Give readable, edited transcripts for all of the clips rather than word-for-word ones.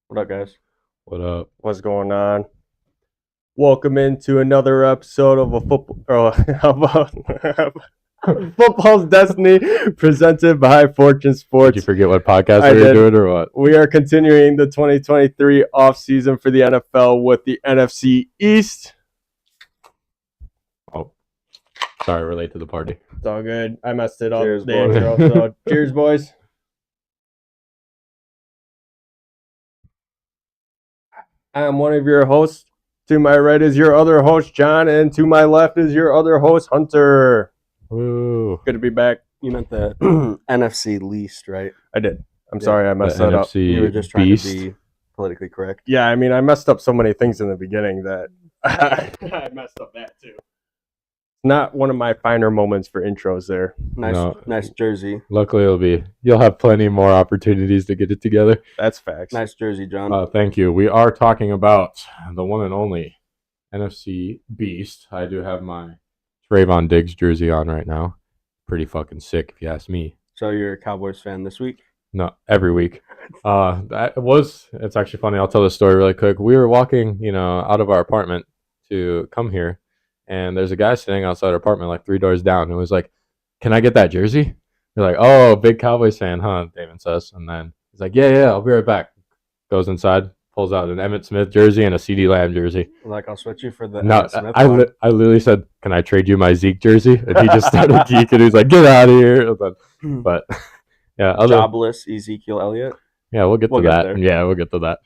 What up, guys? What up? What's going on? Welcome into another episode of a Football's Destiny, presented by Fortune Did Sports. you forget what podcast I we were did. doing or what? We are continuing the 2023 offseason for the NFL with the NFC East. Oh, sorry, we're late to the party. It's all good. I messed it up. Cheers, The boys. intro, so cheers, boys. I'm one of your hosts. To my right is your other host, John, and to my left is your other host, Hunter. Woo. Good to be back. You meant the NFC least, right? I did. I'm Yeah. sorry I The messed that up. NFC You were just trying beast. to be politically correct. Yeah, I mean, I messed up so many things in the beginning that I messed up that too. Not one of my finer moments for intros there. Nice jersey. Luckily, you'll have plenty more opportunities to get it together. That's facts. Nice jersey, John. Thank you. We are talking about the one and only NFC beast. I do have my Trayvon Diggs jersey on right now. Pretty fucking sick, if you ask me. So you're a Cowboys fan this week? No, every week. It's actually funny. I'll tell the story really quick. We were walking, out of our apartment to come here, and there's a guy sitting outside our apartment, like 3 doors down, and was like, "Can I get that jersey?" We're like, "Oh, big Cowboys fan, huh?" Damon says, and then he's like, "Yeah, I'll be right back." Goes inside, pulls out an Emmitt Smith jersey and a CD Lamb jersey. Like, I'll switch you for the No, Emmitt Smith I one. literally said, "Can I trade you my Zeke jersey?" And he just started geeking. He's like, "Get out of here!" But yeah, Jobless Ezekiel Elliott. yeah, we'll get to We'll get that. there. Yeah, we'll get to that.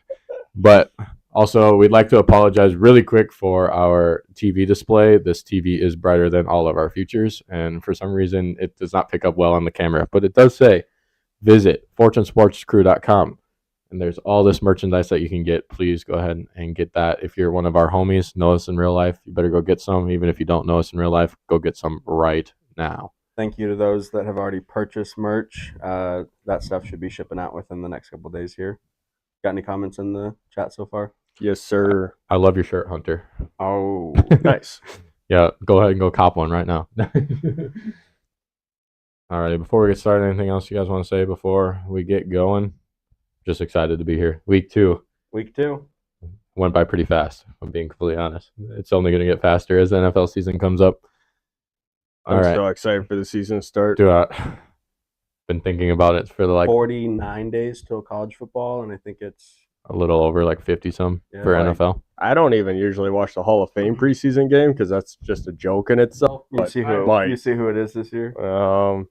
But also, we'd like to apologize really quick for our TV display. This TV is brighter than all of our features, and for some reason, it does not pick up well on the camera. But it does say, visit fortunesportscrew.com. And there's all this merchandise that you can get. Please go ahead and get that. If you're one of our homies, know us in real life, you better go get some. Even if you don't know us in real life, go get some right now. Thank you to those that have already purchased merch. That stuff should be shipping out within the next couple of days here. Got any comments in the chat so far? Yes, sir. I love your shirt, Hunter. Oh, Nice. Yeah, go ahead and go cop one right now. All right, before we get started, anything else you guys want to say before we get going? Just excited to be here. Week 2 week 2. went by pretty fast, if I'm being completely honest. It's only going to get faster as the NFL season comes up. I'm All right. so excited for the season to start. Been thinking about it for 49 days till college football, and I think it's a little over 50 some Yeah, for like- NFL. I don't even usually watch the Hall of Fame preseason game because that's just a joke in itself. You But see I who might. you see who it is this year? No,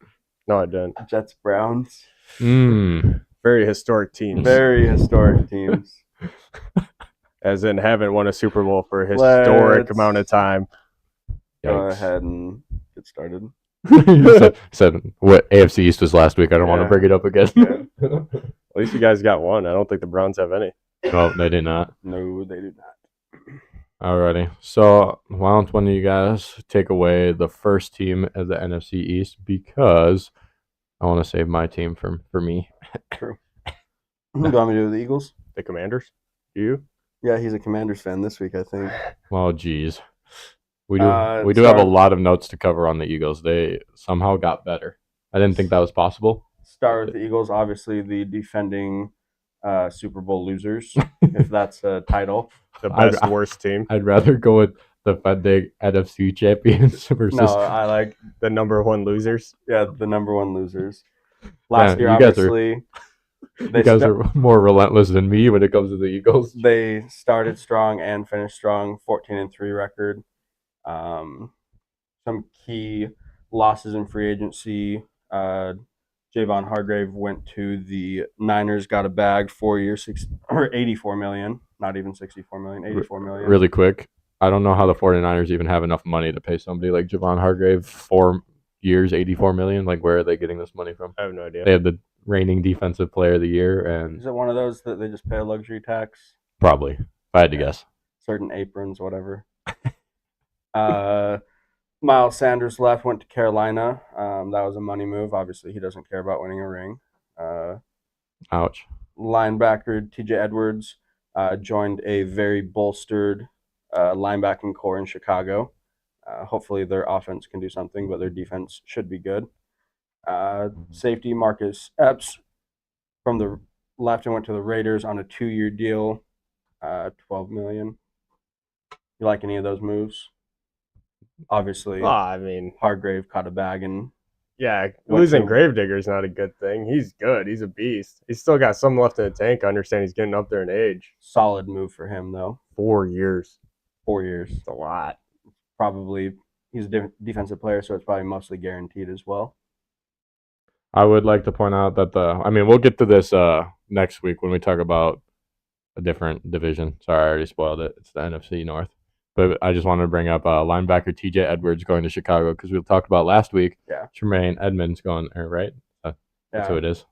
I didn't. Jets Browns. Very historic teams. Very historic teams. As in haven't won a Super Bowl for a historic Let's- amount of time. Go Yikes. ahead and get started. said what AFC East was last week. I don't want to Yeah. bring it up again. At least you guys got one. I don't think the Browns have any. No, they did not. No, they do not. Alrighty. So why don't one of you guys take away the first team of the NFC East, because I want to save my team for me. True. Do you want me to do the Eagles? The Commanders? You? Yeah, he's a Commanders fan this week, I think. Oh geez. We do have start- a lot of notes to cover on the Eagles. They somehow got better. I didn't think that was possible. Start with the Eagles, obviously the defending Super Bowl losers, if that's a title. The best, worst team. I'd rather go with the defending NFC champions versus No, I like The number one losers. the number one losers. Last year, you guys are- obviously, you guys are more relentless than me when it comes to the Eagles. they started strong and finished strong, 14-3 record. Some key losses in free agency. Javon Hargrave went to the Niners, got a bag, 4 years, 84 million, not even 64 million, 84 million. Really quick, I don't know how the 49ers even have enough money to pay somebody like Javon Hargrave 4 years, 84 million. Like, where are they getting this money from? I have no idea. They have the reigning defensive player of the year, and Is it one of those that they just pay a luxury tax? probably, if I had to guess. Certain aprons, whatever. Miles Sanders left, went to Carolina. That was a money move. Obviously, he doesn't care about winning a ring. Ouch. Linebacker TJ Edwards joined a very bolstered linebacking core in Chicago. Hopefully, their offense can do something, but their defense should be good. Safety Marcus Epps from the left and went to the Raiders on a 2-year deal, $12 million. You like any of those moves? Obviously, Well, I mean, Hargrave caught a bag and yeah, Went losing to- Gravedigger is not a good thing. He's good. He's a beast. He's still got some left in the tank. I understand he's getting up there in age. solid move for him though. 4 years. 4 years. It's a lot. Probably he's a defensive player, so it's probably mostly guaranteed as well. I would like to point out that we'll get to this next week when we talk about a different division. Sorry, I already spoiled it. It's the NFC North. But I just wanted to bring up linebacker TJ Edwards going to Chicago because we talked about last week. Yeah. Tremaine Edmonds going, right? That's who it is.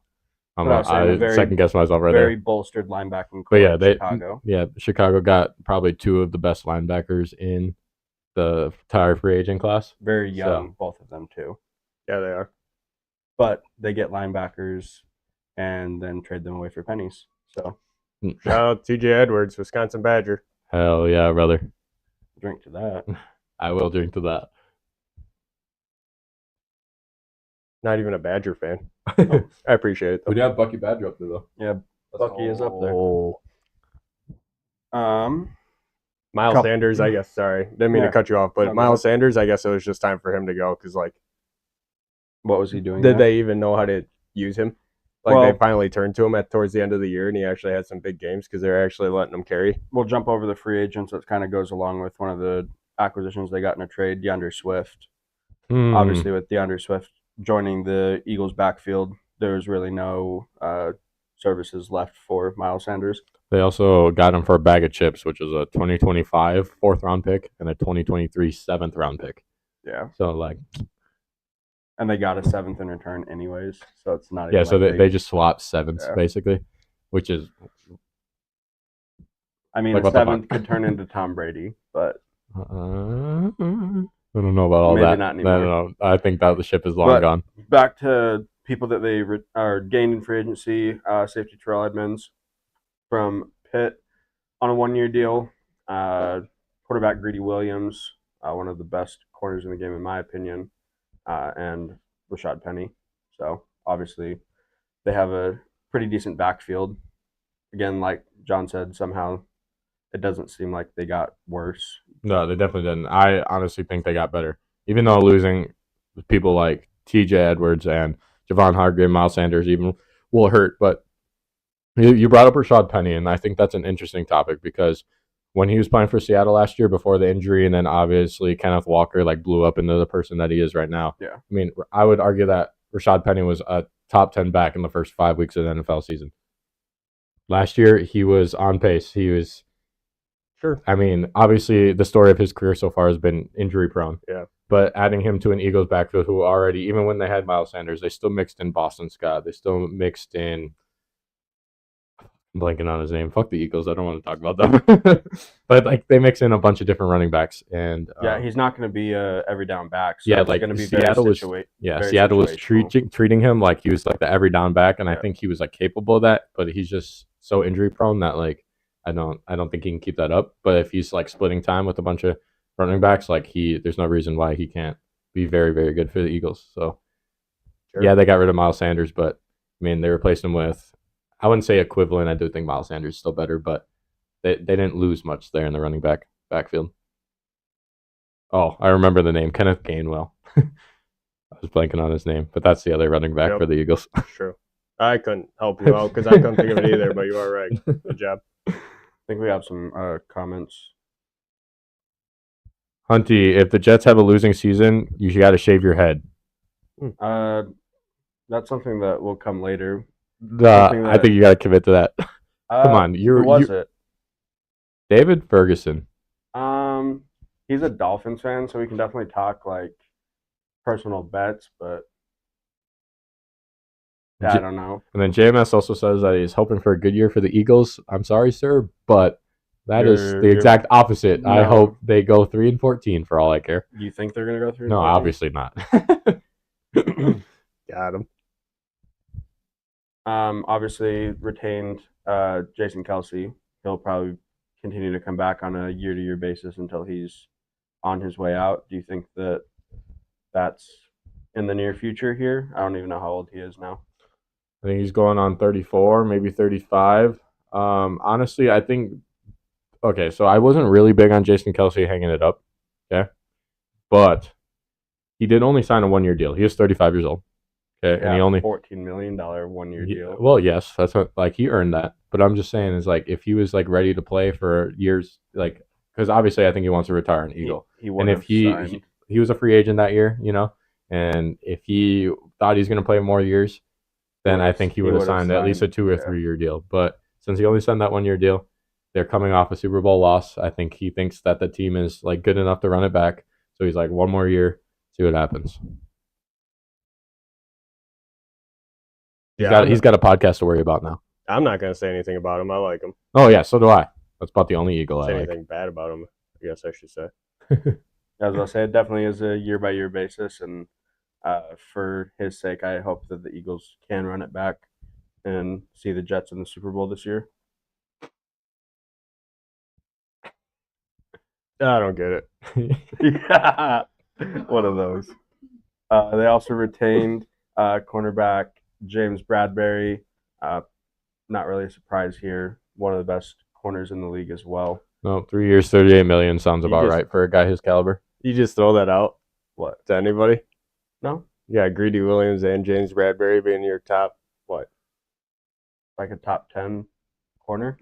That's what I was saying, I second guessed myself right Very there. bolstered linebacking But yeah, core in Chicago. Chicago got probably 2 of the best linebackers in the entire free agent class. Very young, both of them too. Yeah, they are. But they get linebackers and then trade them away for pennies. So Shout out TJ Edwards, Wisconsin Badger. Hell yeah, brother. drink to that. I will drink to that. Not even a Badger fan. I appreciate it, though. We do have Bucky Badger up there, though. Yeah, Bucky is up there. Oh. Miles Couple- Sanders, I guess. Sorry. Didn't mean Yeah. to cut you off, but No, go Miles ahead. Sanders, I guess it was just time for him to go because, like, What was he doing? did there? they even know how to use him? Like, Well- they finally turned to him towards the end of the year, and he actually had some big games because they're actually letting him carry. We'll jump over the free agents. That kind of goes along with one of the acquisitions they got in a trade, DeAndre Swift. Obviously, with DeAndre Swift joining the Eagles' backfield, there was really no services left for Miles Sanders. They also got him for a bag of chips, which was a 2025 4th-round pick and a 2023 7th-round pick. Yeah, So, like, and they got a 7th in return, anyways. So it's not. yeah, even so like they just swapped 7ths, Yeah. basically, which is I mean, like, a what the 7th fuck? could turn into Tom Brady, but I don't know about all Maybe that. not anymore. No. I think that the ship is long But- gone. back to people that they are gained in free agency. Safety Terrell Edmonds from Pitt on a 1-year deal. Quarterback Greedy Williams, one of the best corners in the game in my opinion, and Rashad Penny. So obviously they have a pretty decent backfield. Again, like John said, somehow it doesn't seem like they got worse. No, they definitely didn't. I honestly think they got better. Even though losing people like TJ Edwards and Javon Hargrave, Miles Sanders even will hurt. But you brought up Rashad Penny, and I think that's an interesting topic because when he was playing for Seattle last year before the injury, and then obviously Kenneth Walker like blew up into the person that he is right now. Yeah. I mean, I would argue that Rashad Penny was a top 10 back in the first 5 weeks of the NFL season. Last year, he was on pace. He was Sure. I mean, obviously, the story of his career so far has been injury prone. Yeah. But adding him to an Eagles backfield who already, even when they had Miles Sanders, they still mixed in Boston Scott. They still mixed in. I'm blanking on his name. Fuck the Eagles. I don't want to talk about them. But like they mix in a bunch of different running backs, and Yeah, he's not going to be a every down back. So Yeah, it's like, going to be Seattle was- very very Seattle was situational. treating him like he was like the every down back, and I Yeah. think he was like capable of that. But he's just so injury prone that like I don't think he can keep that up. But if he's like splitting time with a bunch of running backs, like there's no reason why he can't be very, very good for the Eagles. So Sure. yeah, they got rid of Miles Sanders, but I mean they replaced him with I wouldn't say equivalent. I do think Miles Sanders is still better, but they didn't lose much there in the running backfield. Oh, I remember the name, Kenneth Gainwell. I was blanking on his name, but that's the other running back Yep. for the Eagles. True. I couldn't help you out because I couldn't think of it either, but you are right. Good job. I think we have some comments. Hunty, if the Jets have a losing season, you got to shave your head. That's something that will come later. I think you got to commit to that. Come on, Who was it? David Ferguson. He's a Dolphins fan, so we can definitely talk like personal bets, but yeah, I don't know. And then JMS also says that he's hoping for a good year for the Eagles. I'm sorry, sir, but that is the You're- exact opposite. I No. hope they go 3-14 for all I care. You think they're gonna go through? No, obviously not. Got him. Obviously retained Jason Kelsey. He'll probably continue to come back on a year-to-year basis until he's on his way out. Do you think that that's in the near future here? I don't even know how old he is now. I think he's going on 34, maybe 35. Honestly, I think okay, so I wasn't really big on Jason Kelsey hanging it up. Okay. But he did only sign a 1-year deal. He is 35 years old. Okay. And he only $14 million 1-year deal. Well, yes, that's what like he earned that. But I'm just saying is like if he was like ready to play for years, like because obviously I think he wants to retire an Eagle. And if he was a free agent that year, and if he thought he's going to play more years, then I think he would have signed at least a 2 or 3 year deal. But since he only signed that 1-year deal, they're coming off a Super Bowl loss. I think he thinks that the team is like good enough to run it back. So he's like 1 more year, see what happens. Yeah, he's got a podcast to worry about now. I'm not going to say anything about him. I like him. Oh, yeah, so do I. That's about the only Eagle I like. Anything bad about him, I guess I should say. As I say, it definitely is a year-by-year basis, and for his sake, I hope that the Eagles can run it back and see the Jets in the Super Bowl this year. I don't get it. Yeah, one of those. They also retained cornerback James Bradbury. Not really a surprise here. One of the best corners in the league as well. No, 3 years, $38 million sounds about right for a guy his caliber. You just throw that out? What? To anybody? No. Yeah, Greedy Williams and James Bradbury being your top, what? Like a top 10 corner?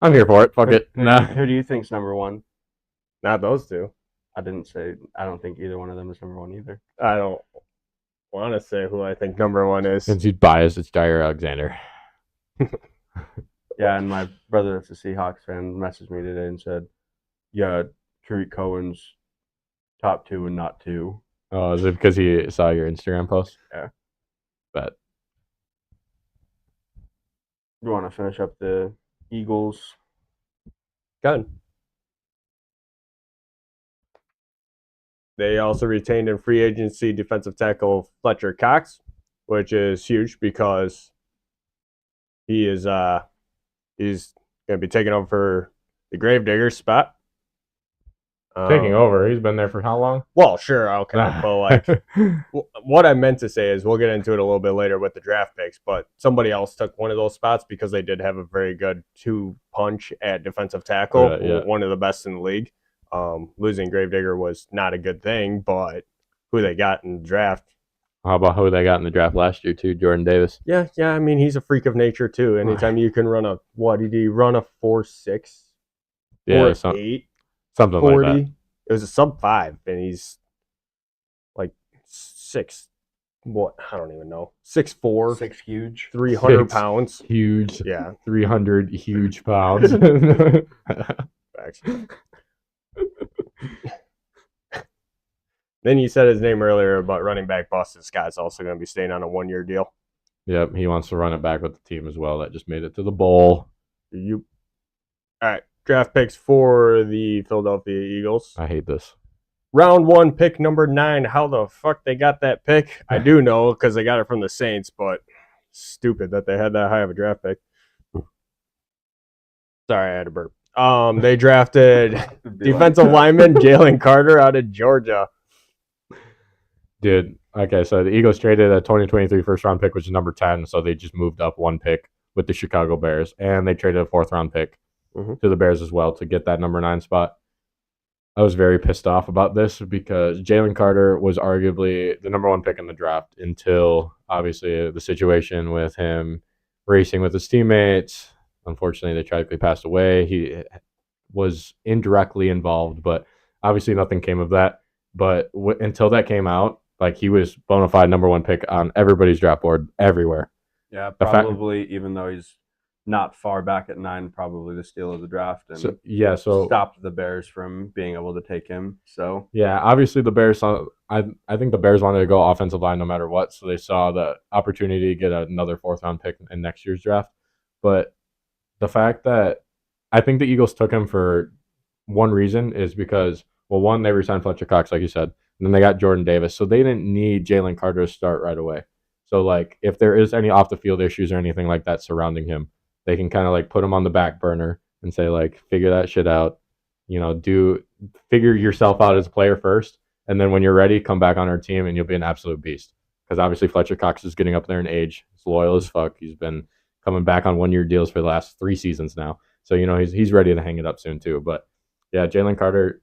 I'm here for it. Fuck it. Nah. Who do you think's number one? Not those two. I don't think either one of them is number one either. I don't want to say who I think number one is. Since he's biased, it's Jair Alexander. Yeah, and my brother that's a Seahawks fan messaged me today and said, yeah, Tariq Cohen's top 2 and not 2. Oh, is it because he saw your Instagram post? Yeah. But you want to finish up the Eagles? Good. They also retained in free agency defensive tackle Fletcher Cox, which is huge because he's going to be taking over for the Gravedigger spot. Taking over. He's been there for how long? Well, sure, okay. But like, what I meant to say is we'll get into it a little bit later with the draft picks, but somebody else took one of those spots because they did have a very good 2-punch at defensive tackle, one of the best in the league. Losing Gravedigger was not a good thing, but who they got in the draft. How about who they got in the draft last year, too? Jordan Davis. Yeah. I mean, he's a freak of nature, too. Anytime you can run what did he run a 4.6? Yeah, 4.8? Something 40. Like that. It was a sub-5, and he's like 6. What? I don't even know. 6'4". 6 huge. 300 pounds. Huge. Yeah. 300 huge pounds. Facts. Then you said his name earlier about running back Boston Scott's also going to be staying on a 1-year deal. Yep, he wants to run it back with the team as well. That just made it to the bowl. All right, draft picks for the Philadelphia Eagles. I hate this. Round 1, pick number 9. How the fuck they got that pick? I do know because they got it from the Saints, but stupid that they had that high of a draft pick. Sorry, I had to burp. They drafted defensive lineman Jalen Carter out of Georgia. Dude, okay, so the Eagles traded a 2023 first-round pick, which is number 10, so they just moved up 1 pick with the Chicago Bears, and they traded a 4th-round pick to the Bears as well to get that number 9 spot. I was very pissed off about this because Jalen Carter was arguably the number 1 pick in the draft until, obviously, the situation with him racing with his teammates. Unfortunately, they tragically passed away. He was indirectly involved, but obviously nothing came of that. But until that came out, like he was bona fide number 1 pick on everybody's draft board everywhere. Yeah, probably even though he's not far back at 9, probably the steal of the draft, and so stopped the Bears from being able to take him. So yeah, obviously the Bears. I think the Bears wanted to go offensive line no matter what, so they saw the opportunity to get another 4th-round pick in next year's draft. But the fact that I think the Eagles took him for one reason is because, well, one, they re-signed Fletcher Cox, like you said, and then they got Jordan Davis, so they didn't need Jalen Carter to start right away. So, like, if there is any off-the-field issues or anything like that surrounding him, they can kind of, like, put him on the back burner and say, like, figure that shit out. Figure yourself out as a player first, and then when you're ready, come back on our team, and you'll be an absolute beast. because obviously Fletcher Cox is getting up there in age. He's loyal as fuck. He's been coming back on 1-year deals for the last 3 seasons now. So, he's ready to hang it up soon too. But yeah, Jalen Carter,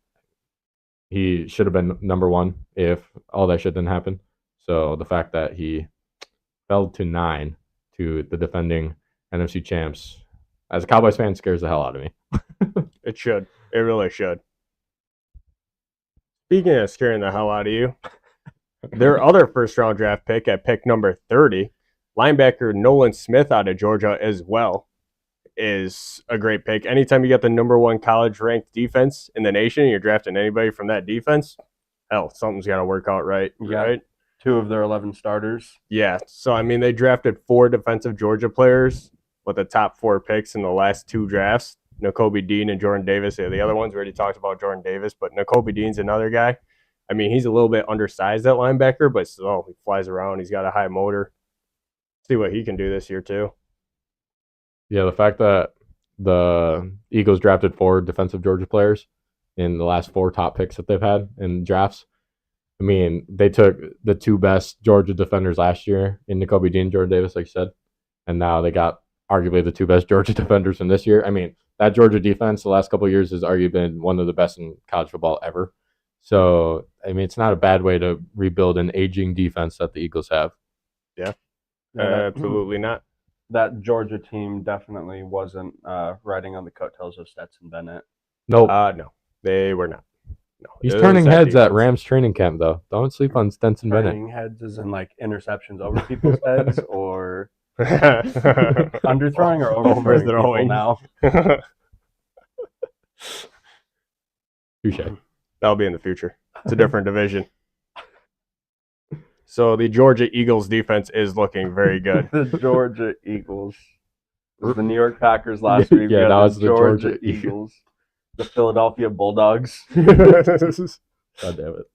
he should have been number 1 if all that shit didn't happen. So the fact that he fell to 9 to the defending NFC champs, as a Cowboys fan, scares the hell out of me. It should. It really should. Speaking of scaring the hell out of you, their other first-round draft pick at pick number 30, linebacker Nolan Smith out of Georgia as well, is a great pick. Anytime you get the number 1 college-ranked defense in the nation, and you're drafting anybody from that defense, hell, something's got to work out right, right? 2 of their 11 starters. Yeah, so, I mean, they drafted 4 defensive Georgia players with the top 4 picks in the last 2 drafts. Nakobe Dean and Jordan Davis. The other ones we already talked about Jordan Davis, but Nakobe Dean's another guy. I mean, he's a little bit undersized at linebacker, but still, he flies around. He's got a high motor. See what he can do this year, too. Yeah, the fact that the Eagles drafted 4 defensive Georgia players in the last 4 top picks that they've had in drafts. I mean, they took the 2 best Georgia defenders last year in Nakobe Dean and Jordan Davis, like you said, and now they got arguably the 2 best Georgia defenders in this year. I mean, that Georgia defense the last couple of years has arguably been one of the best in college football ever. So, I mean, it's not a bad way to rebuild an aging defense that the Eagles have. Yeah, absolutely not. That Georgia team definitely wasn't riding on the coattails of Stetson Bennett. Nope. No, they were not. No, he's turning heads at Rams training camp, though. Don't sleep on Stetson Bennett. Turning heads as in like interceptions over people's heads, or underthrowing or overthrowing now. Touche. That'll be in the future. It's a different division. So the Georgia Eagles defense is looking very good. The Georgia Eagles. It was the New York Packers last week. Yeah, that was the Georgia Eagles. The Philadelphia Bulldogs. God damn it.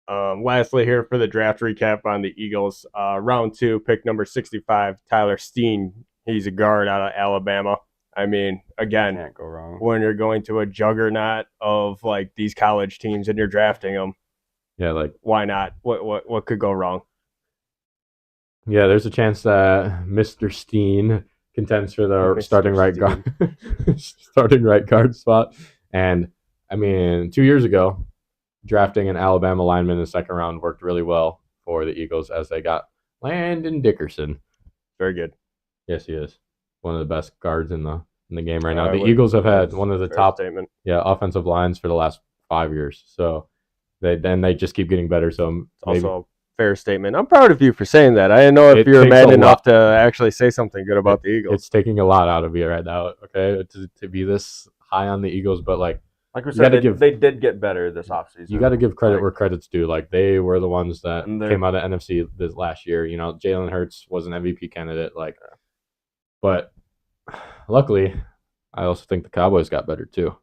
Lastly, here for the draft recap on the Eagles, round 2, pick number 65, Tyler Steen. He's a guard out of Alabama. I mean, again, can't go wrong when you're going to a juggernaut of like these college teams and you're drafting them. Yeah, like why not? What could go wrong? Yeah, there's a chance that Mr. Steen contends for the starting right guard spot. And I mean, 2 years ago, drafting an Alabama lineman in the second round worked really well for the Eagles as they got Landon Dickerson. Very good. Yes, he is one of the best guards in the game right now. The Eagles have had one of the top offensive lines for the last 5 years. So they just keep getting better. So it's also a fair statement. I'm proud of you for saying that. I didn't know if you're mad enough to actually say something good about the Eagles. It's taking a lot out of you right now, okay, to be this high on the Eagles. But like we said, they did get better this offseason. You got to give credit where credit's due. Like, they were the ones that came out of NFC this last year. Jalen Hurts was an MVP candidate. But luckily, I also think the Cowboys got better too,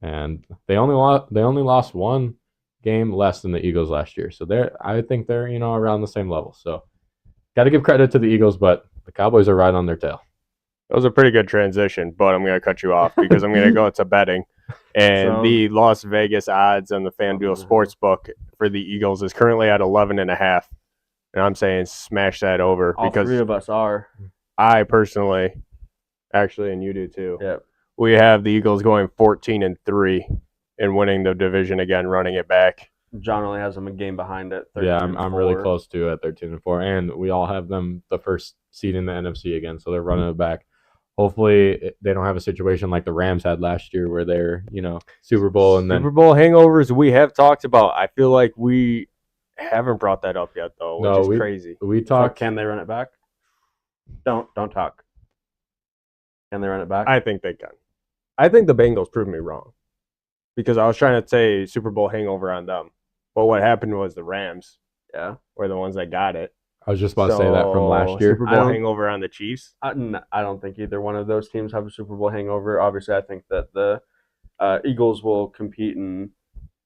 and they only lost 1 game less than the Eagles last year. So I think they're around the same level. So got to give credit to the Eagles, but the Cowboys are right on their tail. That was a pretty good transition, but I'm going to cut you off because I'm going to go to betting. And the Las Vegas odds on the FanDuel Sportsbook for the Eagles is currently at 11.5. And I'm saying smash that over. All because 3 of us are. I personally, actually, and you do too. Yep. We have the Eagles going 14-3 and winning the division again, running it back. John only has them a game behind it. Yeah, I'm really close to at 13-4, and we all have them the first seed in the NFC again, so they're running it back. Hopefully, they don't have a situation like the Rams had last year where they're, Super Bowl and then Super Bowl hangovers we have talked about. I feel like we haven't brought that up yet, though, which is crazy. We talked. So can they run it back? Don't talk. Can they run it back? I think they can. I think the Bengals proved me wrong because I was trying to say Super Bowl hangover on them, but what happened was the Rams, were the ones that got it. I was just about to say that from last year. Super Bowl hangover on the Chiefs? I don't think either one of those teams have a Super Bowl hangover. Obviously, I think that the Eagles will compete and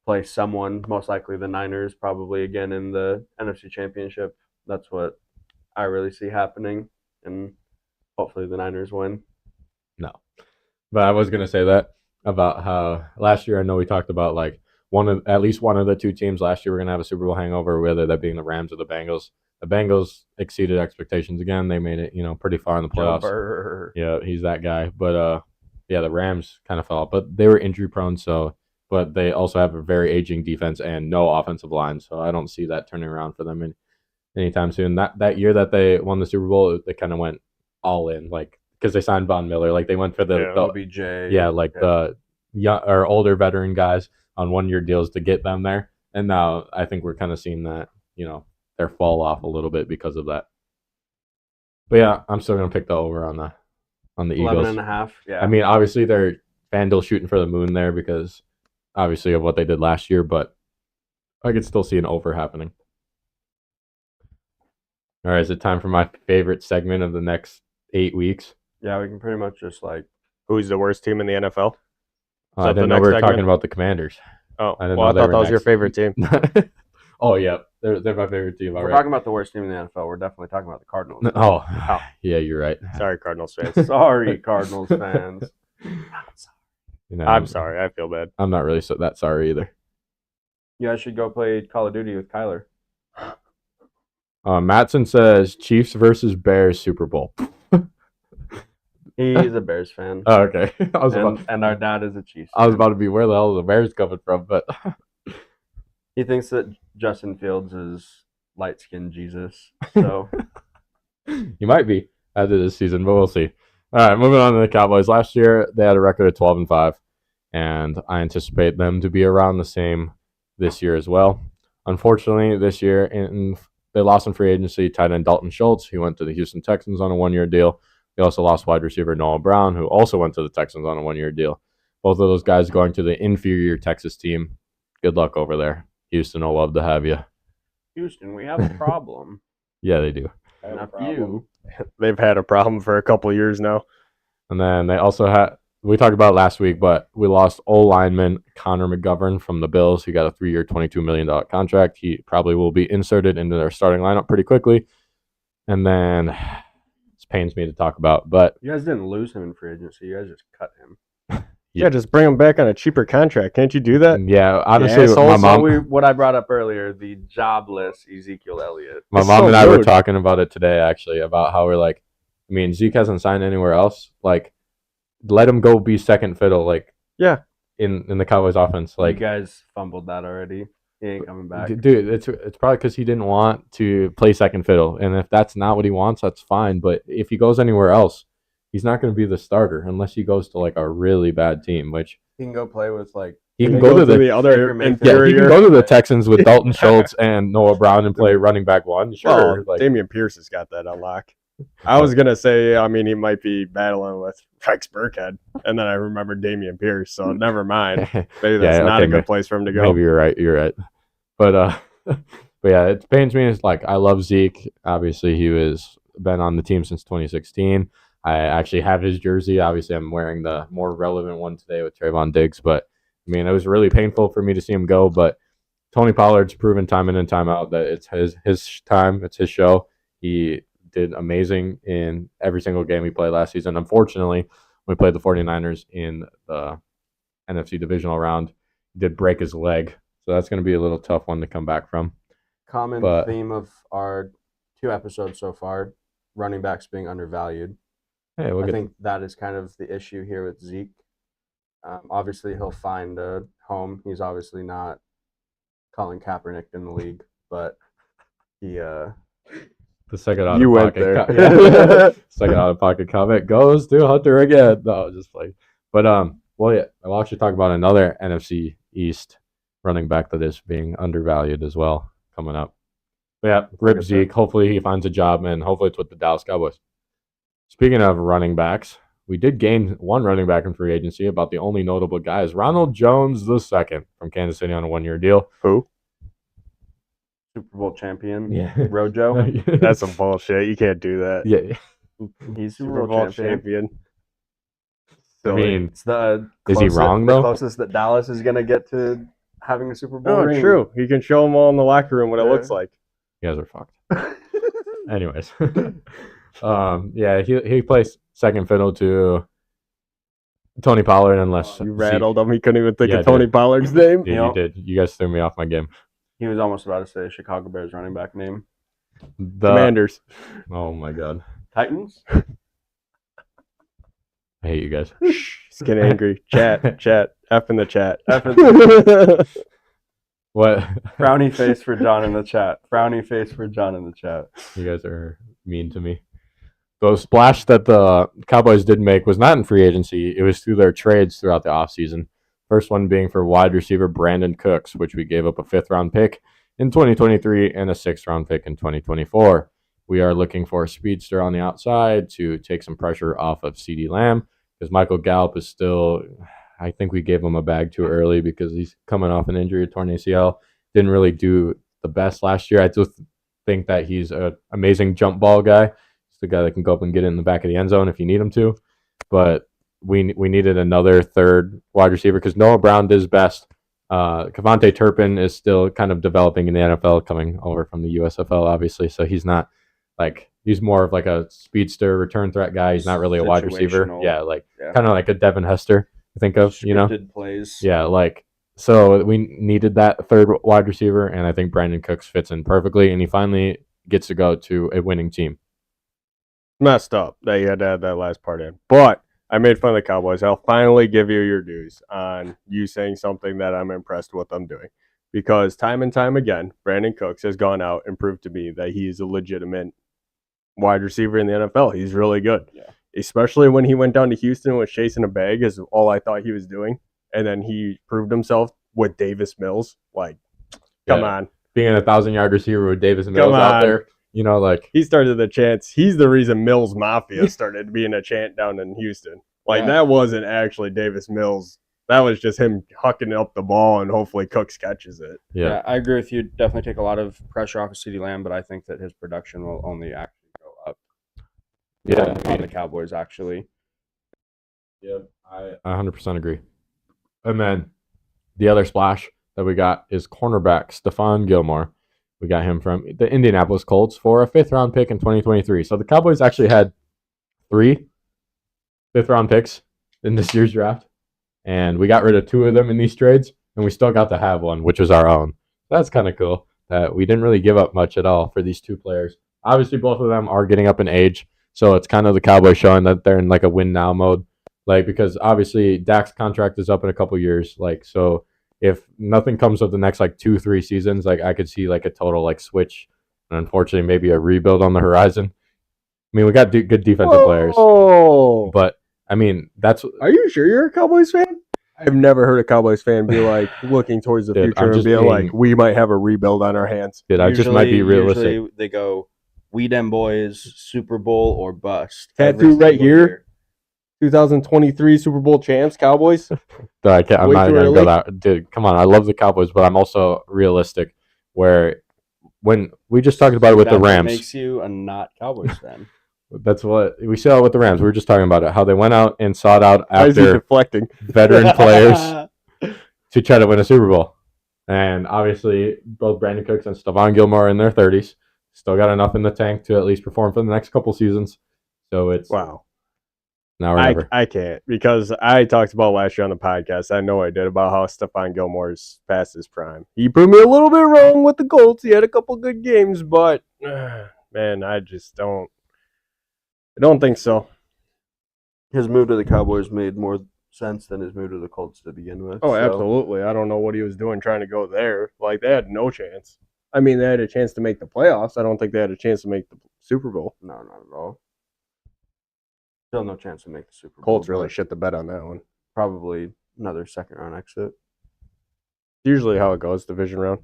play someone, most likely the Niners, probably again in the NFC Championship. That's what I really see happening, and hopefully the Niners win. No. But I was going to say that about how last year I know we talked about at least one of the two teams last year were going to have a Super Bowl hangover, whether that being the Rams or the Bengals. The Bengals exceeded expectations again. They made it, pretty far in the Joe playoffs. Burr. Yeah, he's that guy. But the Rams kind of fell off, but they were injury prone. But they also have a very aging defense and no offensive line, so I don't see that turning around for them anytime soon. That year that they won the Super Bowl, they kind of went all in, because they signed Von Miller. They went for the OBJ. the young or older veteran guys on 1-year deals to get them there. And now I think we're kind of seeing that, their fall off a little bit because of that. But yeah, I'm still gonna pick the over on the 11 Eagles. and a half. Yeah. I mean, obviously they're FanDuel shooting for the moon there because obviously of what they did last year, but I could still see an over happening. All right, is it time for my favorite segment of the next 8 weeks? Yeah, we can pretty much just Who's the worst team in the NFL? I that the didn't know next we were segment? talking about the Commanders. Oh, I didn't well, I know they thought were that was your next. favorite team. Oh, yeah. They're my favorite team. All we're right. talking about the worst team in the NFL. We're definitely talking about the Cardinals. Oh, yeah, you're right. Sorry, Cardinals fans. Sorry, Cardinals fans. I'm sorry. I feel bad. I'm not really that sorry either. You guys should go play Call of Duty with Kyler. Matson says Chiefs versus Bears Super Bowl. He's a Bears fan. Oh, okay. And our dad is a Chiefs I was fan. about to be, where the hell is the Bears coming from? But He thinks that Justin Fields is light-skinned Jesus. So he might be after this season, but we'll see. All right, moving on to the Cowboys. Last year, they had a record of 12-5, and I anticipate them to be around the same this year as well. Unfortunately, this year, they lost in free agency tight end Dalton Schultz. He went to the Houston Texans on a 1-year deal. They also lost wide receiver Noah Brown, who also went to the Texans on a 1-year deal. Both of those guys going to the inferior Texas team. Good luck over there. Houston will love to have you. Houston, we have a problem. Yeah, they do. And a few. They've had a problem for a couple years now. And then they also had, we talked about it last week, but we lost O-lineman Connor McGovern from the Bills. He got a 3-year, $22 million contract. He probably will be inserted into their starting lineup pretty quickly. And then, this pains me to talk about, but You guys didn't lose him in free agency. You guys just cut him. Yeah, just bring him back on a cheaper contract. Can't you do that? yeah, honestly, Yes, my also mom, what I brought up earlier, the jobless Ezekiel Elliott. my It's mom so and I were rude. talking about it today, actually, about how we're like, I mean, Zeke hasn't signed anywhere else. Let him go be second fiddle, Yeah. in the Cowboys offense. You guys fumbled that already. He ain't coming back. Dude, it's probably because he didn't want to play second fiddle, and if that's not what he wants, that's fine. But if he goes anywhere else, he's not going to be the starter unless he goes to a really bad team. Which He can go play with he can go to the other Baker Mayfield. yeah, he can inferior. go to the Texans with Dalton Schultz and Noah Brown and play running back one. Sure, Well, Damian Pierce has got that on lock. I was gonna say, I mean, he might be battling with Rex Burkhead, and then I remembered Damian Pierce, so never mind. Maybe that's Yeah, not okay, a good place for him to go. maybe you're right. You're right. But but yeah, it pains me. It's I love Zeke. Obviously, he was been on the team since 2016. I actually have his jersey. Obviously, I'm wearing the more relevant one today with Trayvon Diggs. But I mean, it was really painful for me to see him go. But Tony Pollard's proven time in and time out that it's his time. It's his show. He did amazing in every single game he played last season. Unfortunately, when we played the 49ers in the NFC divisional round, he did break his leg. So that's going to be a little tough one to come back from. Common But- theme of our 2 episodes so far, running backs being undervalued. Hey, we'll I get think that is kind of the issue here with Zeke. Obviously, he'll find a home. He's obviously not Colin Kaepernick in the league, but he the second out You of went pocket. there. Second out of pocket comment goes to Hunter again. No, just like, but well, yeah, I'll actually talk about another NFC East running back that is being undervalued as well coming up. But yeah, rip Like I said. Zeke. Hopefully he finds a job, and hopefully it's with the Dallas Cowboys. Speaking of running backs, we did gain one running back in free agency. About the only notable guy is Ronald Jones II from Kansas City on a 1-year deal. Who? Super Bowl champion. Yeah. Rojo. That's some bullshit. You can't do that. Yeah. He's Super Bowl champion. I Silly. mean, It's the Is he closest- wrong, the though? closest that Dallas is gonna get to having a Super Bowl. no, ring. true. He can show them all in the locker room what it Yeah. looks like. you guys are fucked. Anyways, yeah, he plays second fiddle to Tony Pollard, unless You rattled him. He couldn't even think of Tony Dude. Pollard's name. Dude, you did. You guys threw me off my game. He was almost about to say Chicago Bears running back name. Commanders. Oh my god, Titans? I hate you guys. He's getting angry. Chat. F in the chat. What? Frowny face for John in the chat. Frowny face for John in the chat. You guys are mean to me. The splash that the Cowboys did make was not in free agency. It was through their trades throughout the offseason. First one being for wide receiver Brandon Cooks, which we gave up a 5th-round pick in 2023 and a 6th-round pick in 2024. We are looking for a speedster on the outside to take some pressure off of CeeDee Lamb because Michael Gallup is still, I think we gave him a bag too early because he's coming off an injury, a torn ACL. Didn't really do the best last year. I just think that he's an amazing jump ball guy. He's the guy that can go up and get in the back of the end zone if you need him to. But we needed another third wide receiver because Noah Brown did his best. Kevontae Turpin is still kind of developing in the NFL, coming over from the USFL, obviously. So he's not he's more of like a speedster return threat guy. He's not really a wide receiver. Yeah, kind of like a Devin Hester, I think of, Scripted plays. Yeah, so we needed that third wide receiver, and I think Brandon Cooks fits in perfectly, and he finally gets to go to a winning team. Messed up that you had to add that last part in. But I made fun of the Cowboys. I'll finally give you your dues on you saying something that I'm impressed with them doing. Because time and time again, Brandon Cooks has gone out and proved to me that he's a legitimate wide receiver in the NFL. He's really good. Yeah. Especially when he went down to Houston and was chasing a bag is all I thought he was doing. And then he proved himself with Davis Mills. Come on. Being a 1,000-yard receiver with Davis Mills out there, he started the chants. He's the reason Mills Mafia started being a chant down in Houston. That wasn't actually Davis Mills. That was just him hucking up the ball, and hopefully Cooks catches it. Yeah, I agree with you. Definitely take a lot of pressure off of CeeDee Lamb, but I think that his production will only actually go up. Yeah, on the Cowboys, actually. Yeah, I 100% agree. And then the other splash that we got is cornerback Stephon Gilmore. We got him from the Indianapolis Colts for a 5th-round pick in 2023. So the Cowboys actually had 3 5th-round picks in this year's draft, and we got rid of 2 of them in these trades, and we still got to have one, which was our own. That's kind of cool that we didn't really give up much at all for these 2 players. Obviously, both of them are getting up in age, so it's kind of the Cowboys showing that they're in a win-now mode. Because obviously Dak's contract is up in a couple years. So if nothing comes of the next 2-3 seasons, I could see a total switch, and unfortunately maybe a rebuild on the horizon. I mean, we got good defensive players. Oh, but I mean, Are you sure you're a Cowboys fan? I've never heard a Cowboys fan be looking towards the future and be we might have a rebuild on our hands. Dude, I just might be realistic. Usually they go, we them boys, Super Bowl or bust. Tattoo right here. 2023 Super Bowl champs, Cowboys. I'm not going to go that. Dude, come on. I love the Cowboys, but I'm also realistic. Where when we just talked about it with the Rams, makes you a not Cowboys fan. That's what we saw it with the Rams. We were just talking about it. How they went out and sought out after veteran players to try to win a Super Bowl. And obviously, both Brandon Cooks and Stephon Gilmore are in their 30s. Still got enough in the tank to at least perform for the next couple seasons. So it's wow. Now or never. I can't, because I talked about last year on the podcast. I know I did, about how Stephon Gilmore's past his prime. He proved me a little bit wrong with the Colts. He had a couple good games, but man, I just don't think so. His move to the Cowboys made more sense than his move to the Colts to begin with. Oh, absolutely. I don't know what he was doing trying to go there. They had no chance. I mean, they had a chance to make the playoffs. I don't think they had a chance to make the Super Bowl. No, not at all. Still no chance to make the Super Bowl. Colts really shit the bed on that one. Probably another 2nd-round exit. Usually how it goes, division round.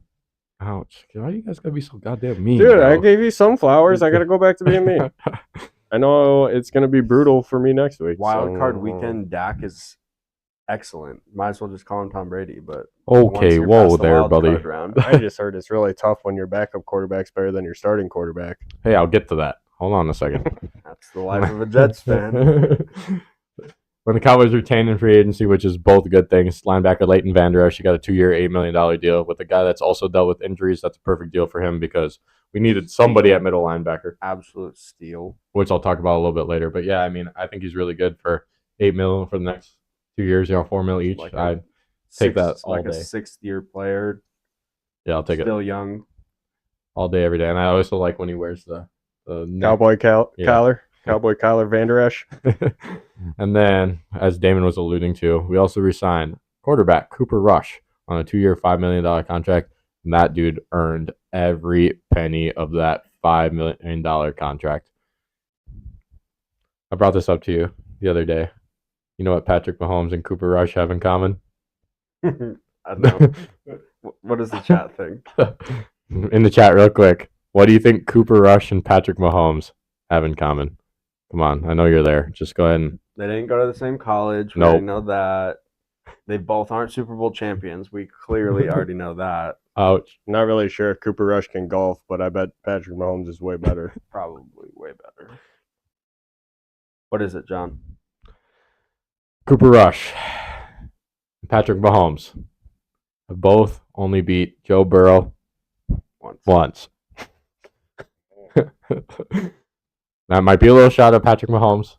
Ouch. Why you guys gotta be so goddamn mean? Dude, bro? I gave you some flowers. I gotta go back to being mean. I know it's gonna be brutal for me next week. Wild card weekend, Dak is excellent. Might as well just call him Tom Brady, but okay, whoa there, buddy. I just heard it's really tough when your backup quarterback's better than your starting quarterback. Hey, I'll get to that. Hold on a second. That's the life of a Jets fan. When the Cowboys retained in free agency, which is both good things, linebacker Leighton Vander Esch, she got a 2-year, $8 million deal with a guy that's also dealt with injuries. That's a perfect deal for him because we needed somebody at middle linebacker. Absolute steal. Which I'll talk about a little bit later. But yeah, I mean, I think he's really good for $8 million for the next 2 years, $4 million each. Like I'd take that all like day. a 6th-year player, Yeah, I'll take it still young. all day, every day. And I also like when he wears the Cowboy Yeah. collar. Cowboy collar Van Der Esch. And then, as Damon was alluding to, we also re-signed quarterback Cooper Rush on a 2-year, $5 million contract. And that dude earned every penny of that $5 million contract. I brought this up to you the other day. You know what Patrick Mahomes and Cooper Rush have in common? I don't know. What does the chat think? In the chat, real quick. What do you think Cooper Rush and Patrick Mahomes have in common? Come on, I know you're there. Just go ahead and. They didn't go to the same college. We Nope. already know that. They both aren't Super Bowl champions. We clearly already know that. Ouch. Not really sure if Cooper Rush can golf, but I bet Patrick Mahomes is way better. Probably way better. What is it, John? Cooper Rush and Patrick Mahomes have both only beat Joe Burrow once. That might be a little shot at Patrick Mahomes.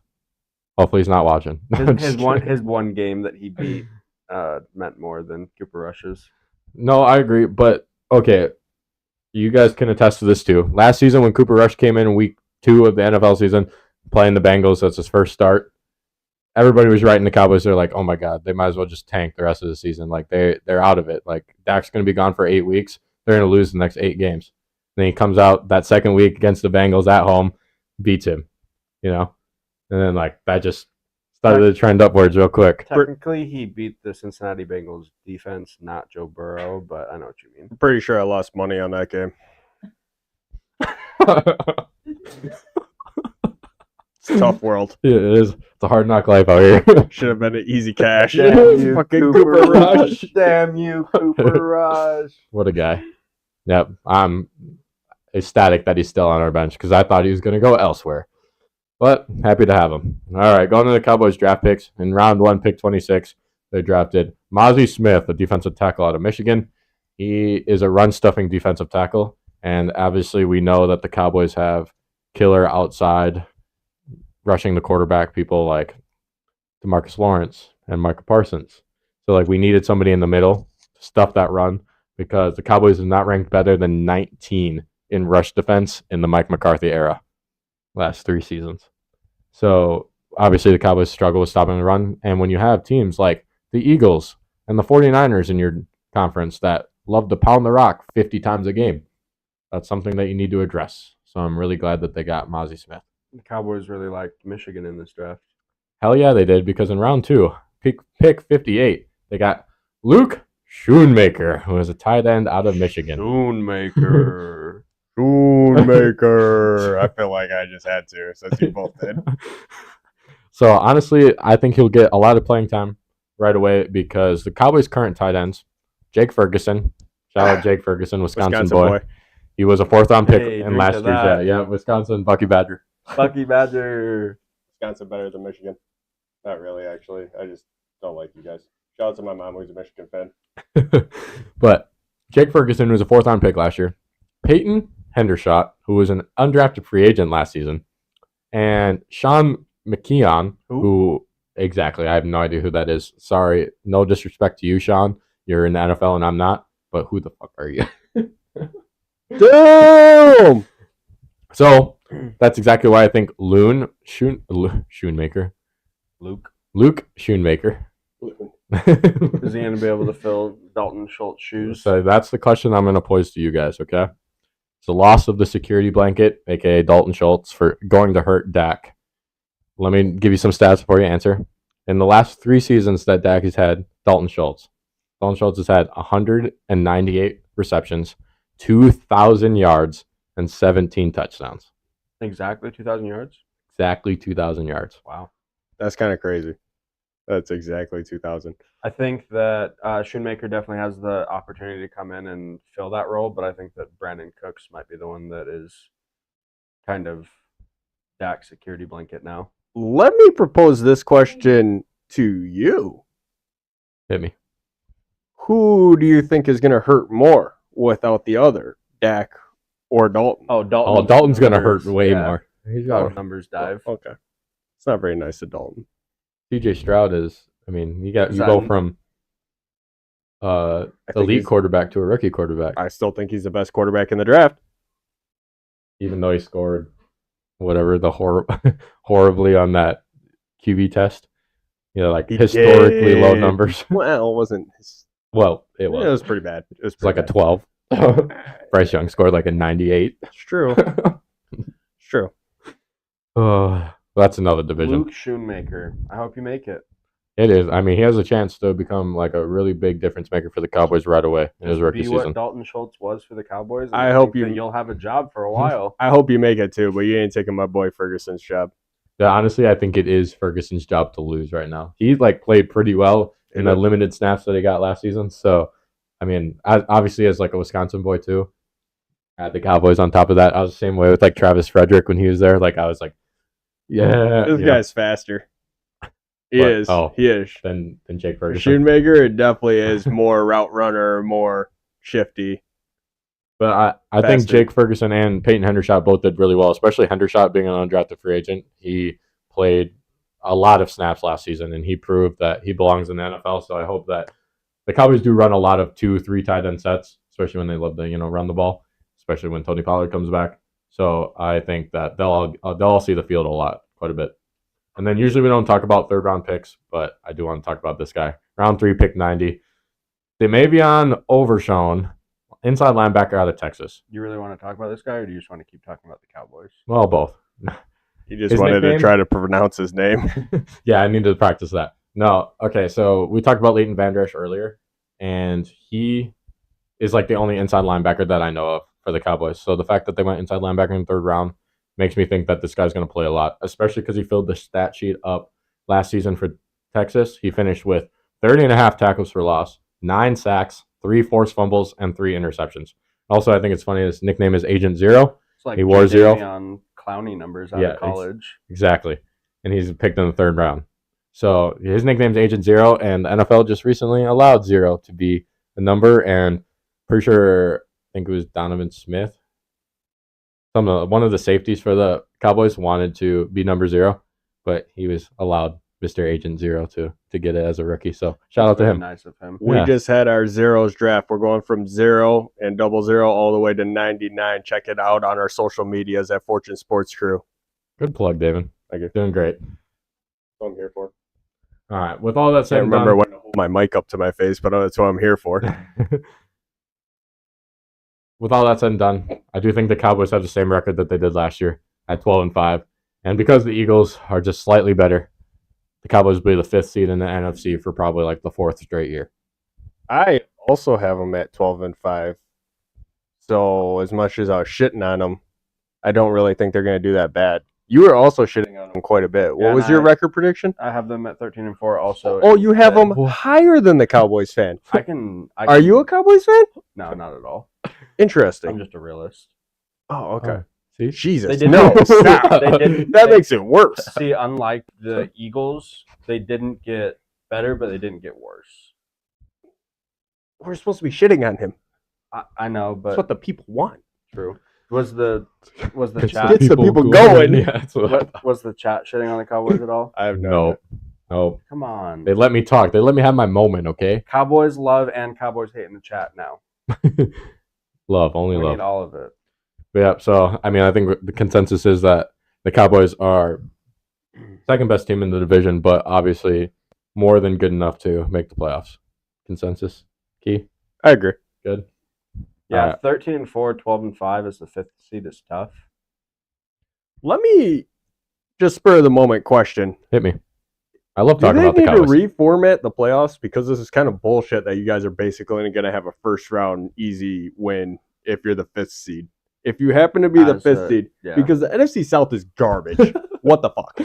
Hopefully he's not watching. His one game that he beat meant more than Cooper Rush's. No, I agree, but okay, you guys can attest to this too. Last season when Cooper Rush came in week 2 of the NFL season, playing the Bengals, that's his first start. Everybody was writing the Cowboys. They're like, oh my God, they might as well just tank the rest of the season. Like they're out of it. Like Dak's going to be gone for 8 weeks. They're going to lose the next 8 games. Then he comes out that second week against the Bengals at home, beats him, and then like that just started to trend upwards real quick. Technically, he beat the Cincinnati Bengals defense, not Joe Burrow, but I know what you mean. I'm pretty sure I lost money on that game. It's a tough world. Yeah, it is. It's a hard knock life out here. Should have been an easy cash. Damn you, Fucking Cooper Rush. Damn you, Cooper Rush. What a guy. Yep. I'm ecstatic that he's still on our bench because I thought he was going to go elsewhere. But happy to have him. All right, going to the Cowboys draft picks. In round 1, pick 26, they drafted Mozzie Smith, a defensive tackle out of Michigan. He is a run-stuffing defensive tackle, and obviously we know that the Cowboys have killer outside rushing the quarterback people like DeMarcus Lawrence and Micah Parsons. So like we needed somebody in the middle to stuff that run because the Cowboys have not ranked better than 19 in rush defense in the Mike McCarthy era last 3 seasons. So obviously the Cowboys struggle with stopping the run. And when you have teams like the Eagles and the 49ers in your conference that love to pound the rock 50 times a game, that's something that you need to address. So I'm really glad that they got Mozzie Smith. The Cowboys really liked Michigan in this draft. Hell yeah, they did, because in round 2, pick 58, they got Luke Schoonmaker, who is a tight end out of Michigan. Schoonmaker. Schoonmaker. I feel like I just had to, since you both did. So honestly, I think he'll get a lot of playing time right away because the Cowboys' current tight ends, Jake Ferguson, shout out Jake Ferguson, Wisconsin boy. He was a 4th-round pick in last year's Wisconsin Bucky Badger. Bucky Badger. Wisconsin better than Michigan. Not really, actually. I just don't like you guys. Shout out to my mom, who's a Michigan fan. But Jake Ferguson was a 4th-round pick last year. Peyton Hendershot, who was an undrafted free agent last season, and Sean McKeon, who exactly, I have no idea who that is. Sorry, no disrespect to you, Sean. You're in the NFL and I'm not, but who the fuck are you? Damn! So that's exactly why I think Schoonmaker. Luke. Schoonmaker. Is he going to be able to fill Dalton Schultz's shoes? So that's the question I'm going to pose to you guys, okay? It's the loss of the security blanket, a.k.a. Dalton Schultz, for going to hurt Dak. Let me give you some stats before you answer. In the last 3 seasons that Dak has had, Dalton Schultz has had 198 receptions, 2,000 yards, and 17 touchdowns. Exactly 2,000 yards? Exactly 2,000 yards. Wow. That's kind of crazy. That's exactly 2,000. I think that Schoonmaker definitely has the opportunity to come in and fill that role, but I think that Brandon Cooks might be the one that is kind of Dak's security blanket now. Let me propose this question to you. Hit me. Who do you think is going to hurt more without the other, Dak or Dalton? Oh, Dalton. Oh, Dalton's going to hurt way more. He's Got got numbers dive. Okay. It's not very nice to Dalton. CJ Stroud is I mean, you Is go that- from think elite he's- quarterback to a rookie quarterback, I still think he's the best quarterback in the draft. even though he scored whatever horribly on that QB test. You know, like He historically low did. numbers. Well, it wasn't. Well, it It was. was pretty bad. It was It's like pretty a 12. Bryce Young scored like a 98. It's true. It's true. Oh, that's another division. Luke Schoonmaker. I hope you make it. It is. I mean, he has a chance to become like a really big difference maker for the Cowboys right away in his rookie Be what season. Dalton Schultz was for the Cowboys. and I hope think that you- you'll have a job for a while. I hope you make it too, but you ain't taking my boy Ferguson's job. Yeah, honestly, I think it is Ferguson's job to lose right now. He like played pretty well in the limited snaps that he got last season. So, I mean, obviously as like a Wisconsin boy too, at the Cowboys on top of that, I was the same way with like Travis Frederick when he was there. Like I was like, yeah, This guy's faster. He But- is. oh. He is. than Jake Ferguson. Shoemaker, it definitely is more route runner, more shifty. But I think Faster. Jake Ferguson and Peyton Hendershot both did really well, especially Hendershot being an undrafted free agent. He played a lot of snaps last season, and he proved that he belongs in the NFL. So I hope that the Cowboys do run a lot of 2-3 tight end sets, especially when they love to run the ball, especially when Tony Pollard comes back. So I think that they'll all see the field quite a bit. And then usually we don't talk about third round picks, but I do want to talk about this guy. Round 3, pick 90. Damevion Overshown, inside linebacker out of Texas. You really want to talk about this guy, or do you just want to keep talking about the Cowboys? Well, both. He just His wanted to nickname? try to pronounce his name. Yeah, I need to practice that. No, okay, so we talked about Leighton Van Der Esch earlier, and he is like the only inside linebacker that I know of for the Cowboys. So the fact that they went inside linebacker in the third round makes me think that this guy's going to play a lot, especially because he filled the stat sheet up last season for Texas. He finished with 30.5 tackles for loss, 9 sacks, 3 forced fumbles, and 3 interceptions. Also, I think it's funny, his nickname is Agent Zero. It's like He wore 0. on Clowney numbers out Yeah, of college. Exactly. And he's picked in the third round. So his nickname's Agent Zero, and the NFL just recently allowed 0 to be a number. And pretty sure, I think it was Donovan Smith, one of the safeties for the Cowboys wanted to be number 0, but he was allowed Mr. Agent Zero to get it as a rookie. So shout out to Very him. Nice of him. We Yeah. just had our zeros draft. We're going from 0 and 00 all the way to 99. Check it out on our social medias at Fortune Sports Crew. Good plug, David. Thank you. Doing great. That's what I'm here for. All right. With all that I said and remember done, when I hold my mic up to my face, but that's what I'm here for. with all that said and done, I do think the Cowboys have the same record that they did last year at 12-5. And because the Eagles are just slightly better, the Cowboys will be the 5th seed in the NFC for probably like the 4th straight year. I also have them at 12-5. So as much as I was shitting on them, I don't really think they're going to do that bad. You were also shitting on them quite a bit. What Yeah, was and your I- record prediction? I have them at 13-4 also. Oh, you have them Well- higher than the Cowboys fan. I can. Are you a Cowboys fan? No, not at all. Interesting. I'm just a realist. Oh, okay. See? Jesus. They didn't- No, stop. They didn't- that they- makes it worse. See, unlike the Eagles, they didn't get better, but they didn't get worse. We're supposed to be shitting on him. I know, but That's what the people want. true. Was the It's chat Gets the people going. Yeah, that's what was the chat shitting on the Cowboys at all? I have no. No. Come on. They let me talk. They let me have my moment, okay? Cowboys love and Cowboys hate in the chat now. Love, only We love. need all of it. But yeah, so I mean, I think the consensus is that the Cowboys are second best team in the division, but obviously more than good enough to make the playoffs. Consensus, Key, I agree. good. Yeah, Alright. 13-4, 12-5 is the 5th seed. Is tough. Let me just spur of the moment question. Hit me. I love Do talking they about the need to Cowboys. reformat the playoffs? Because this is kind of bullshit that you guys are basically going to have a first round easy win if you're the 5th seed. If you happen to be the As 5th a- seed, Yeah, because the NFC South is garbage. What the fuck?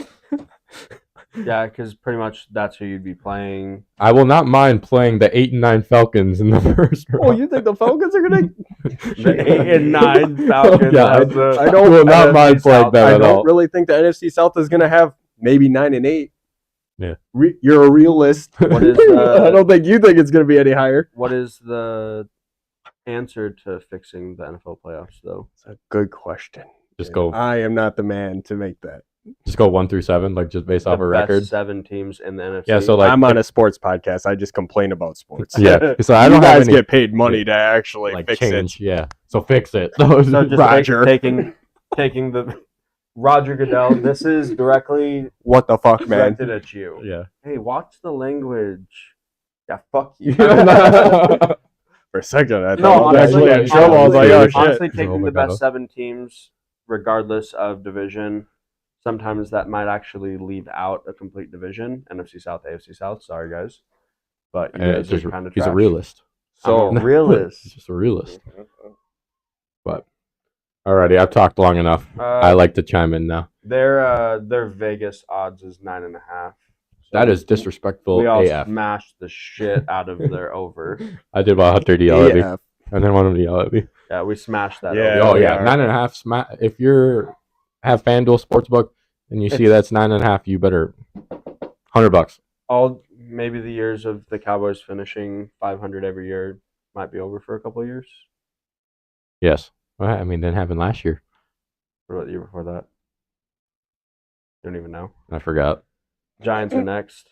yeah, because pretty much that's who you'd be playing. I will not mind playing the 8 and 9 Falcons in the first round. Oh, you think the Falcons are going to? The 8 and 9 Falcons. Yeah, as the I don't- will not NFC mind playing South. that I at all. don't really think the NFC South is going to have maybe 9 and 8. Yeah. You're a realist. What is I don't think you think it's going to be any higher. What is the answer to fixing the NFL playoffs, though? It's a good question. Just go. I am not the man to make that. Just go 1 through 7, like just based off The a best record. 7 teams in the NFC. Yeah, so like I'm on a sports podcast. I just complain about sports. yeah. So I You don't have guys any get paid money to actually like fix change. it. Yeah. So fix it. So just Roger. taking the Roger Goodell. This is directly What the fuck, man? directed at you. Yeah. Hey, watch the language. Yeah, fuck you. For a second, I No, thought I was honestly, actually in trouble. I was like, oh shit. honestly, Oh taking my the God. best 7 teams, regardless of division, sometimes that might actually leave out a complete division. NFC South, AFC South. Sorry, guys, but you guys are kind of he's a trash. realist. So I'm a realist. He's just a realist. But alrighty, I've talked long enough. I Uh, like to chime in now. Their Vegas odds is 9.5. That is disrespectful We all AF. smashed the shit out of their over. I did want Hunter to yell at me. AF. And then want him to yell at me. Yeah, we smashed that. Yeah. over. Oh yeah, yeah. 9.5. If you're have FanDuel Sportsbook and you see that's 9.5, you better $100. All maybe the years of the Cowboys finishing 500 every year might be over for a couple of years. Yes. Well, I mean, didn't happen last year. What about the year before that? Don't even know. I forgot. Giants are next.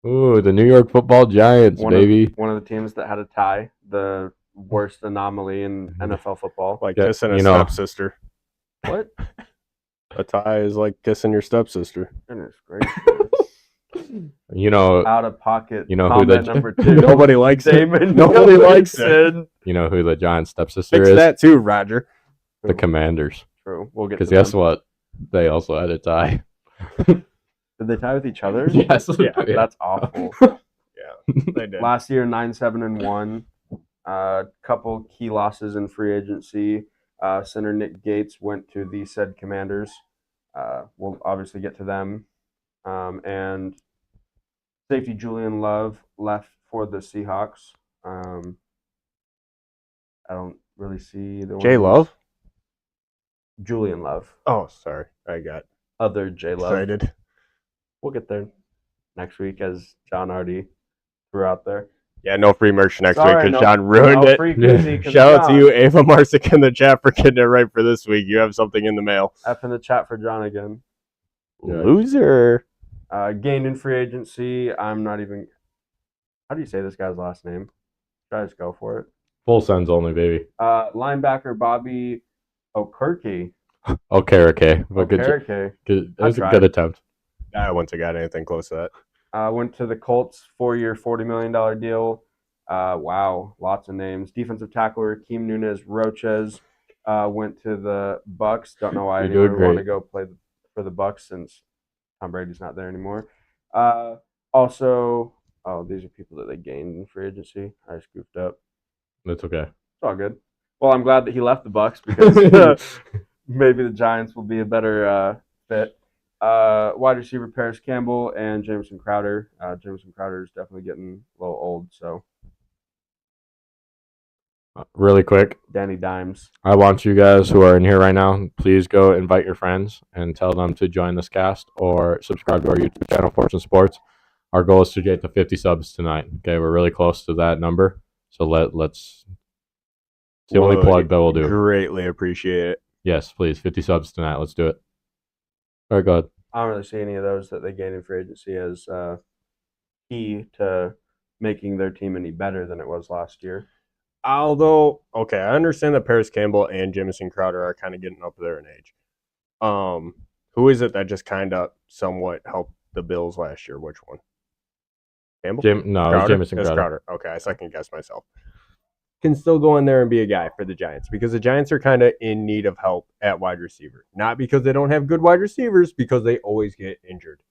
Ooh, the New York Football Giants, baby. One of the teams that had a tie. The worst anomaly in NFL football. Like Yeah, kissing a you know. stepsister. What? A tie is like kissing your stepsister. Goodness gracious. You know, Out of pocket. You know who comment the- number 2. Nobody likes it. Damon. Nobody likes it. Wilson. you know who the Giants' stepsister Fix is? that too, Roger. The Commanders. True. We'll get. Because to guess them. what? They also had a tie. Did they tie with each other? Yes. Yeah, That's awful. They did. Last year, 9-7-1. Couple key losses in free agency. Center Nick Gates went to the said Commanders. We'll obviously get to them. And safety Julian Love left for the Seahawks. I don't really see the J Love? Julian Love. Oh, sorry. I got Other J Love. excited. We'll get there next week, as John already threw out there. Yeah, no free merch next week Sorry, because no- John ruined no it. free koozie 'cause Shout out to John. you, Ava Marsick in the chat for getting it right for this week. You have something in the mail. F in the chat for John again. Yeah. Loser. Gained in free agency. I'm not even. How do you say this guy's last name? Should I just go for it? Full sends only, baby. Linebacker Bobby Okereke. Okay. But good job. Okereke. That was a tried. good attempt. I wouldn't have got anything close to that. Went to the Colts, 4-year, $40 million deal. Wow, lots of names. Defensive tackle Raheem Nunez Roches went to the Bucks. Don't know why You're anyone doing would want to great. go play for the Bucks since Tom Brady's not there anymore. Also, these are people that they gained in free agency. I just goofed up. That's okay. It's all good. Well, I'm glad that he left the Bucks because maybe the Giants will be a better fit. Wide receiver Paris Campbell and Jameson Crowder. Jameson Crowder is definitely getting a little old, so Really quick, Danny Dimes. I want you guys who are in here right now, please go invite your friends and tell them to join this cast or subscribe to our YouTube channel, Fortune Sports. Our goal is to get to 50 subs tonight. Okay, we're really close to that number. So let's. It's the only Would plug that we'll do. Greatly appreciate it. Yes, please, 50 subs tonight. Let's do it. All right, go ahead. I don't really see any of those that they gained in free agency as key to making their team any better than it was last year. Although, okay, I understand that Paris Campbell and Jamison Crowder are kind of getting up there in age. Who is it that just kind of somewhat helped the Bills last year? Which one? Campbell? It was Jamison It's Crowder. Okay, I second guess myself. Can still go in there and be a guy for the Giants because the Giants are kind of in need of help at wide receiver. Not because they don't have good wide receivers, because they always get injured.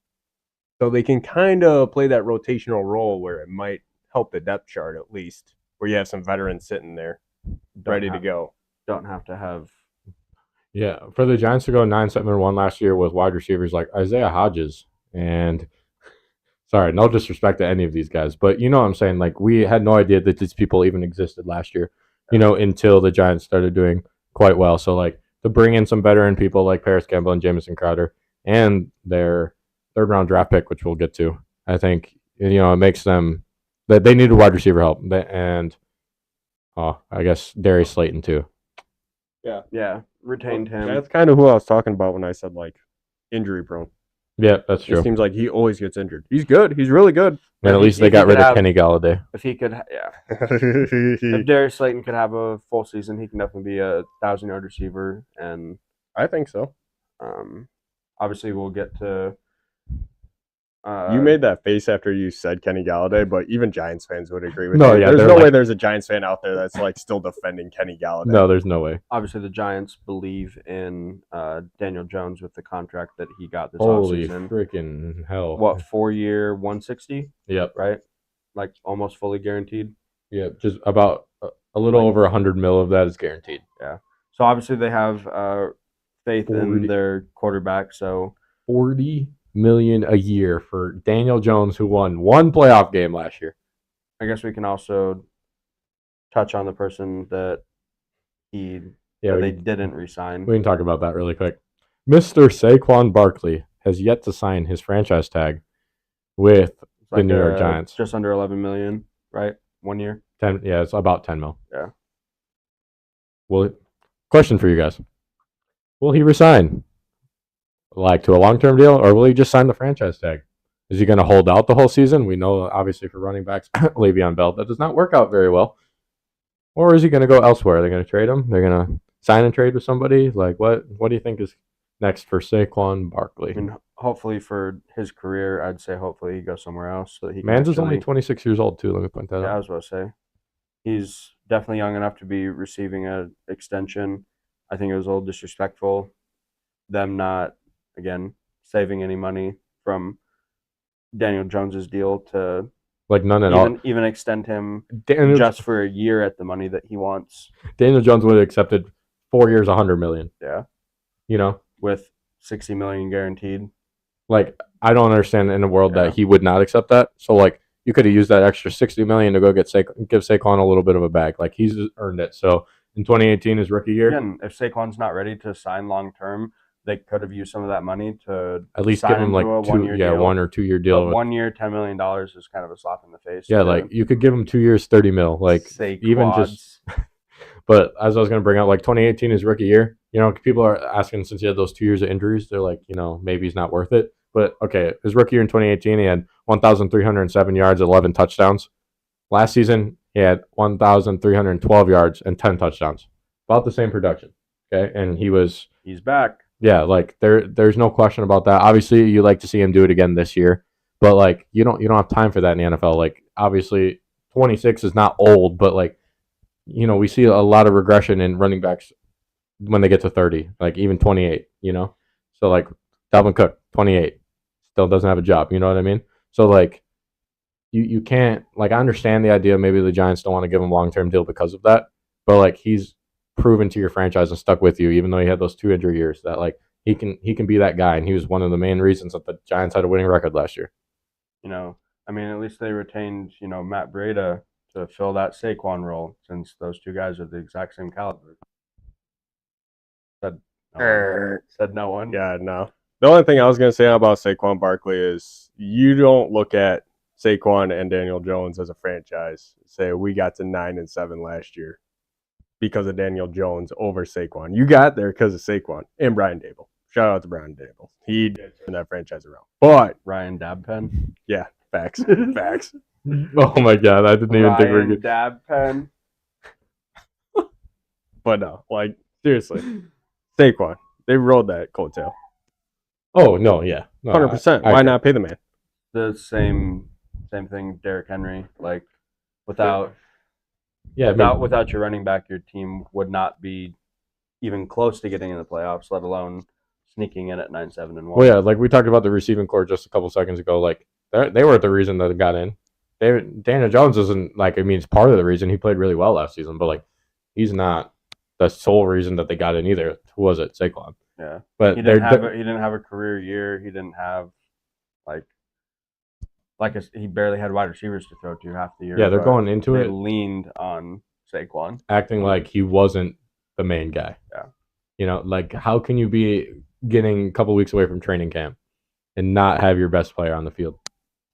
So they can kind of play that rotational role where it might help the depth chart at least, where you have some veterans sitting there ready to go. Don't have to have. Yeah, for the Giants to go 9-7-1 last year with wide receivers like Isaiah Hodges and sorry, no disrespect to any of these guys, but you know what I'm saying? Like, we had no idea that these people even existed last year, until the Giants started doing quite well. So, like, to bring in some veteran people like Paris Campbell and Jamison Crowder and their third-round draft pick, which we'll get to, I think, it makes them that they needed wide receiver help. And, I guess Darius Slayton, too. Yeah, retained him. That's kind of who I was talking about when I said, like, injury prone. Yeah, that's It true. seems like he always gets injured. He's good. He's really good. And at If least he- they if he got rid could of have- Kenny Galladay. If he could, if Darius Slayton could have a full season, he can definitely be a 1,000-yard receiver. And I think so. obviously, we'll get to. You made that face after you said Kenny Galladay, but even Giants fans would agree with No, you. yeah, There's they're no like- way there's a Giants fan out there that's like still defending Kenny Galladay. No, there's no way. Obviously, the Giants believe in Daniel Jones with the contract that he got this Holy offseason. freaking hell. What, 4-year, 160, Yep. right? Like almost fully guaranteed. Yep. Just about a little over 100 mil of that is guaranteed. So obviously they have faith 40. in their quarterback. So 40 million a year for Daniel Jones, who won one playoff game last year. I guess we can also touch on the person that Yeah, they didn't resign. we can talk about that really quick. Mr. Saquon Barkley has yet to sign his franchise tag with It's the New York Giants. just under 11 million, right? 1 year. 10. Yeah, it's about 10 mil. Yeah. Question for you guys: will he resign, like to a long-term deal, or will he just sign the franchise tag? Is he going to hold out the whole season? We know, obviously, for running backs, Le'Veon Bell, that does not work out very well. Or is he going to go elsewhere? They're going to trade him. They're going to sign and trade with somebody. Like, what do you think is next for Saquon Barkley? I mean, hopefully for his career, I'd say hopefully he goes somewhere else so that he can Mans is only actually- 26 years old too. Let me point that Yeah, I out. was about to say. He's definitely young enough to be receiving an extension. I think it was a little disrespectful, them not, again, saving any money from Daniel Jones's deal to Like none at all. even extend him Daniel, just for a year at the money that he wants. Daniel Jones would have accepted 4 years, 100 million. Yeah, You know, with 60 million guaranteed. like I don't understand in a world Yeah. that he would not accept that. So like you could have used that extra 60 million to go give Saquon a little bit of a bag. Like he's earned it. So in 2018, his rookie year, Again, if Saquon's not ready to sign long term, they could have used some of that money to at least sign give him like to a 2, 1-year deal. 1 or 2 year deal. But 1 year, $10 million is kind of a slap in the face. Yeah, to like you could give him 2 years, 30 mil. Like Saquads. even just. But as I was going to bring up, like 2018, his rookie year, you know, people are asking since he had those 2 years of injuries, they're like, you know, maybe he's not worth it. But okay, his rookie year in 2018, he had 1,307 yards, 11 touchdowns. Last season, he had 1,312 yards and 10 touchdowns. About the same production. Okay, and he's back. yeah, like there's no question about that. Obviously, you like to see him do it again this year, but like you don't have time for that in the NFL. Like obviously, 26 is not old, but like you know we see a lot of regression in running backs when they get to 30, like even 28. You know, so like Dalvin Cook, 28, still doesn't have a job. You know what I mean? So like you can't like I understand the idea. Maybe the Giants don't want to give him a long-term deal because of that, but like he's proven to your franchise and stuck with you, even though he had those 2 injury years. That like he can be that guy, and he was one of the main reasons that the Giants had a winning record last year. You know, I mean, at least they retained, Matt Breida to fill that Saquon role since those two guys are the exact same caliber. Said no one. Yeah, no. The only thing I was going to say about Saquon Barkley is you don't look at Saquon and Daniel Jones as a franchise. Say we got to 9-7 last year because of Daniel Jones over Saquon. You got there because of Saquon and Brian Dable. Shout out to Brian Dable. He did turn that franchise around. But Ryan Dabpen. yeah, facts. Facts. Oh my god, I didn't even think we were Ryan good. Dabpen. But no, like seriously, Saquon, they rode that coattail. Oh no, yeah, no, 100%. I Why agree. not pay the man? The same thing, Derrick Henry. Like without Yeah, without your running back, your team would not be even close to getting in the playoffs, let alone sneaking in at 9-7-1. well, yeah, like we talked about the receiving core just a couple seconds ago. Like they were the reason that it got in. Daniel Jones isn't like it's part of the reason he played really well last season, but like he's not the sole reason that they got in either. Who was it? Saquon. Yeah, But he didn't have a career year. He didn't have he barely had wide receivers to throw to half the year. yeah, they're but going into they it leaned on Saquon. acting like he wasn't the main guy. Yeah. You know, like how can you be getting a couple weeks away from training camp and not have your best player on the field?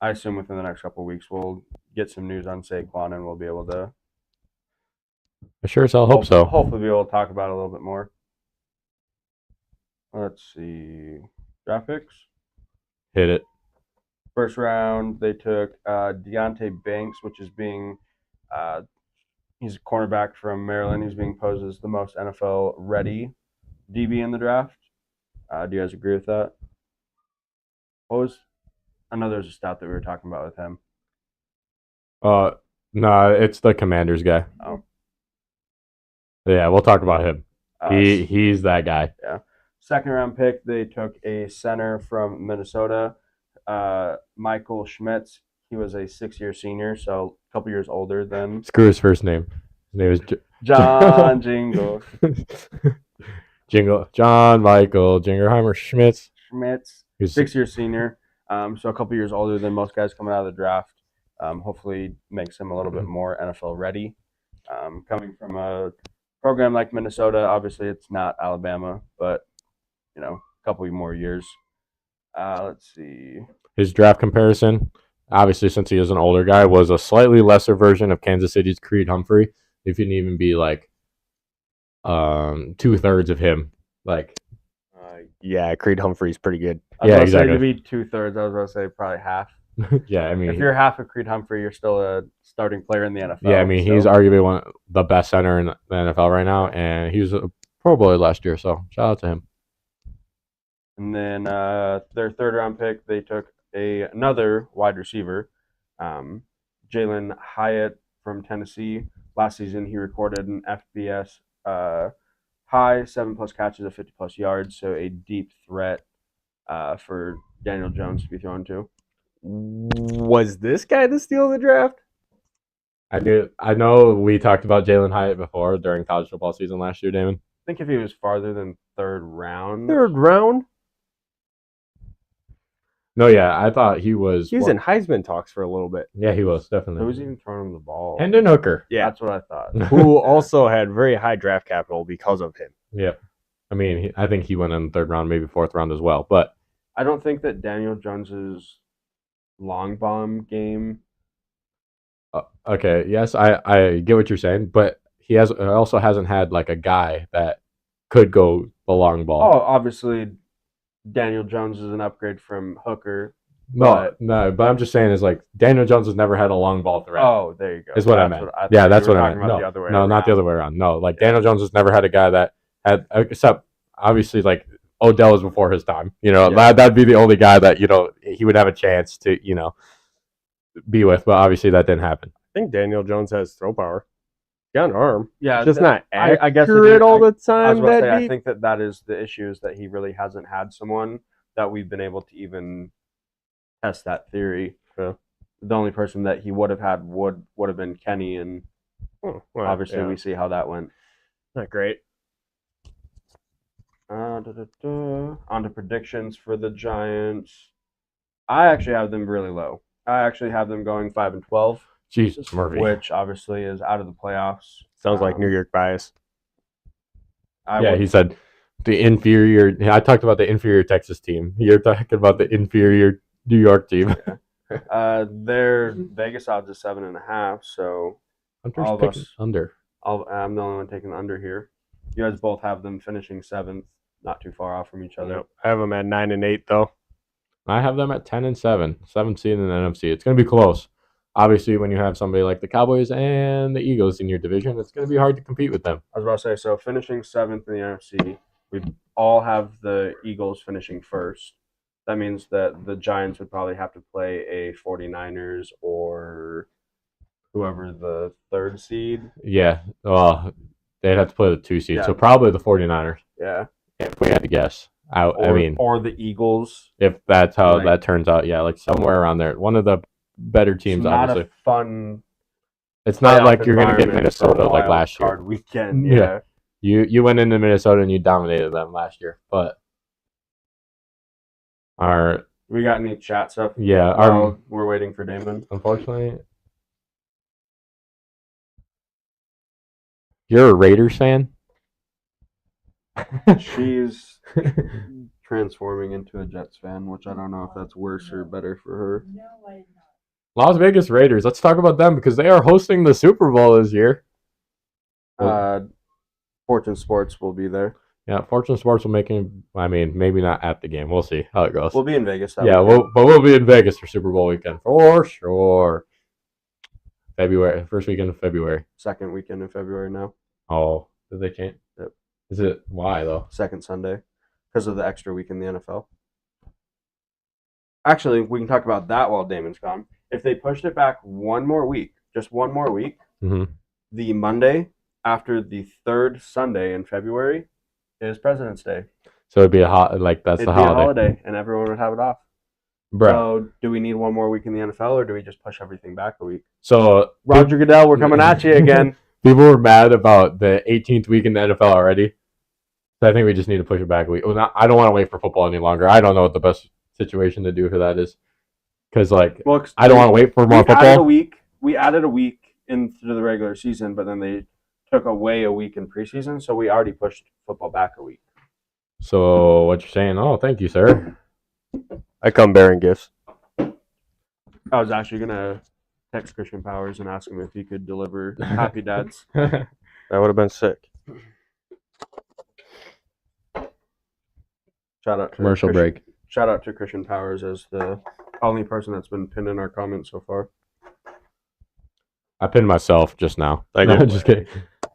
I assume within the next couple of weeks we'll get some news on Saquon and we'll be able to I sure as hell hope so. hopefully be able to talk about it a little bit more. Let's see. Draft picks. Hit it. First round, they took Deontay Banks, which is being he's a cornerback from Maryland. He's being posed as the most NFL ready DB in the draft. Do you guys agree with that? I know there's a stat that we were talking about with him. No, it's the Commanders guy. Oh. Yeah, we'll talk about him. He's that guy. Yeah. Second round pick, they took a center from Minnesota, Michael Schmitz. He was a 6-year senior, so a couple years older than. Screw his first name. His name is John Jingle. John Michael Jingleheimer Schmitz. He's 6-year senior, so a couple years older than most guys coming out of the draft. Hopefully makes him a little bit more NFL ready. Coming from a program like Minnesota, obviously it's not Alabama, but a couple more years. Let's see. His draft comparison, obviously since he is an older guy, was a slightly lesser version of Kansas City's Creed Humphrey. If you can even be like 2/3 of him, like. Yeah, Creed Humphrey's pretty good. Yeah, exactly. To be 2/3, I was going to say probably half. Yeah, I mean, if you're half of Creed Humphrey, you're still a starting player in the NFL. Yeah, I mean, he's arguably the best center in the NFL right now, and he was a Pro Bowler last year, so shout out to him. And then their third round pick, they took another wide receiver, Jalen Hyatt from Tennessee. Last season, he recorded an FBS high 7+ catches of 50+ yards, so a deep threat for Daniel Jones to be thrown to. Was this guy the steal of the draft? I know we talked about Jalen Hyatt before during college football season last year, Damon. I think if he was farther than third round. Third round? No, yeah, I thought he was. He was in Heisman talks for a little bit. Yeah, he was, definitely. Who was even throwing him the ball? Hendon Hooker. Yeah. That's what I thought. Who also had very high draft capital because of him. Yeah. I mean, I think he went in the third round, maybe fourth round as well. But I don't think that Daniel Jones's long bomb game. Okay, yes, I get what you're saying, but he also hasn't had like a guy that could go the long ball. Oh, obviously, Daniel Jones is an upgrade from Hooker. No, but I'm just saying is like Daniel Jones has never had a long ball threat. Oh, there you go. Is what I meant. Yeah, that's what I meant. No, not the other way around. No, like Daniel Jones has never had a guy that had, except obviously like Odell was before his time. That'd be the only guy that he would have a chance to be with, but obviously that didn't happen. I think Daniel Jones has throw power. He's got an arm. Yeah, it's just not accurate I guess all the time. I think that is the issue, is that he really hasn't had someone that we've been able to even test that theory. Yeah. The only person that he would have had would have been Kenny, and obviously we see how that went. Not great. On to predictions for the Giants. I actually have them really low. I actually have them going 5-12. Jesus, Murphy. Which obviously is out of the playoffs. Sounds like New York bias. He said the inferior. I talked about the inferior Texas team. You're talking about the inferior New York team. Yeah. Their Vegas odds is 7.5. So Hunter's all of picking us under. I'm the only one taking the under here. You guys both have them finishing 7th, not too far off from each other. Nope. I have them at 9-8 though. I have them at 10-7, 7th seed in the NFC. It's going to be close. Obviously, when you have somebody like the Cowboys and the Eagles in your division, it's going to be hard to compete with them. I was about to say, so finishing 7th in the NFC, we all have the Eagles finishing 1st. That means that the Giants would probably have to play a 49ers or whoever the 3rd seed. Yeah, they'd have to play the 2 seed, Yeah. so probably the 49ers. Yeah. If we had to guess. Or the Eagles. If that's how that turns out, yeah, like somewhere around there. One of the better teams, it's not obviously. A fun. It's not like you're going to get Minnesota like last year. Weekend, yeah. You went into Minnesota and you dominated them last year, but we got any chat stuff? Yeah, we're waiting for Damon. Unfortunately, you're a Raiders fan. She's transforming into a Jets fan, which I don't know if that's worse or better for her. No, I'm not. Las Vegas Raiders. Let's talk about them because they are hosting the Super Bowl this year. Fortune Sports will be there. Yeah, Fortune Sports will make him. I mean, maybe not at the game. We'll see how it goes. We'll be in Vegas. That Yeah, weekend. we'll be in Vegas for Super Bowl weekend for sure. February, first weekend of February. Second weekend in February now. Oh, did they change? Yep. Is it why though? Second Sunday because of the extra week in the NFL. Actually, we can talk about that while Damon's gone. If they pushed it back one more week, just one more week, the Monday after the third Sunday in February is President's Day. So it'd be that's It'd the be a holiday. holiday, and everyone would have it off. Bro. So, do we need one more week in the NFL, or do we just push everything back a week? So Roger Goodell, we're coming at you again. People were mad about the 18th week in the NFL already. So I think we just need to push it back a week. I don't want to wait for football any longer. I don't know what the best situation to do for that is. Because, I don't want to wait for more football. We added a week into the regular season, but then they took away a week in preseason, so we already pushed football back a week. So what you're saying? Oh, thank you, sir. I come bearing gifts. I was actually going to text Christian Powers and ask him if he could deliver Happy Dads. That would have been sick. Shout out to Commercial break. Shout out to Christian Powers as the only person that's been pinned in our comments so far. I pinned myself just now. Just kidding.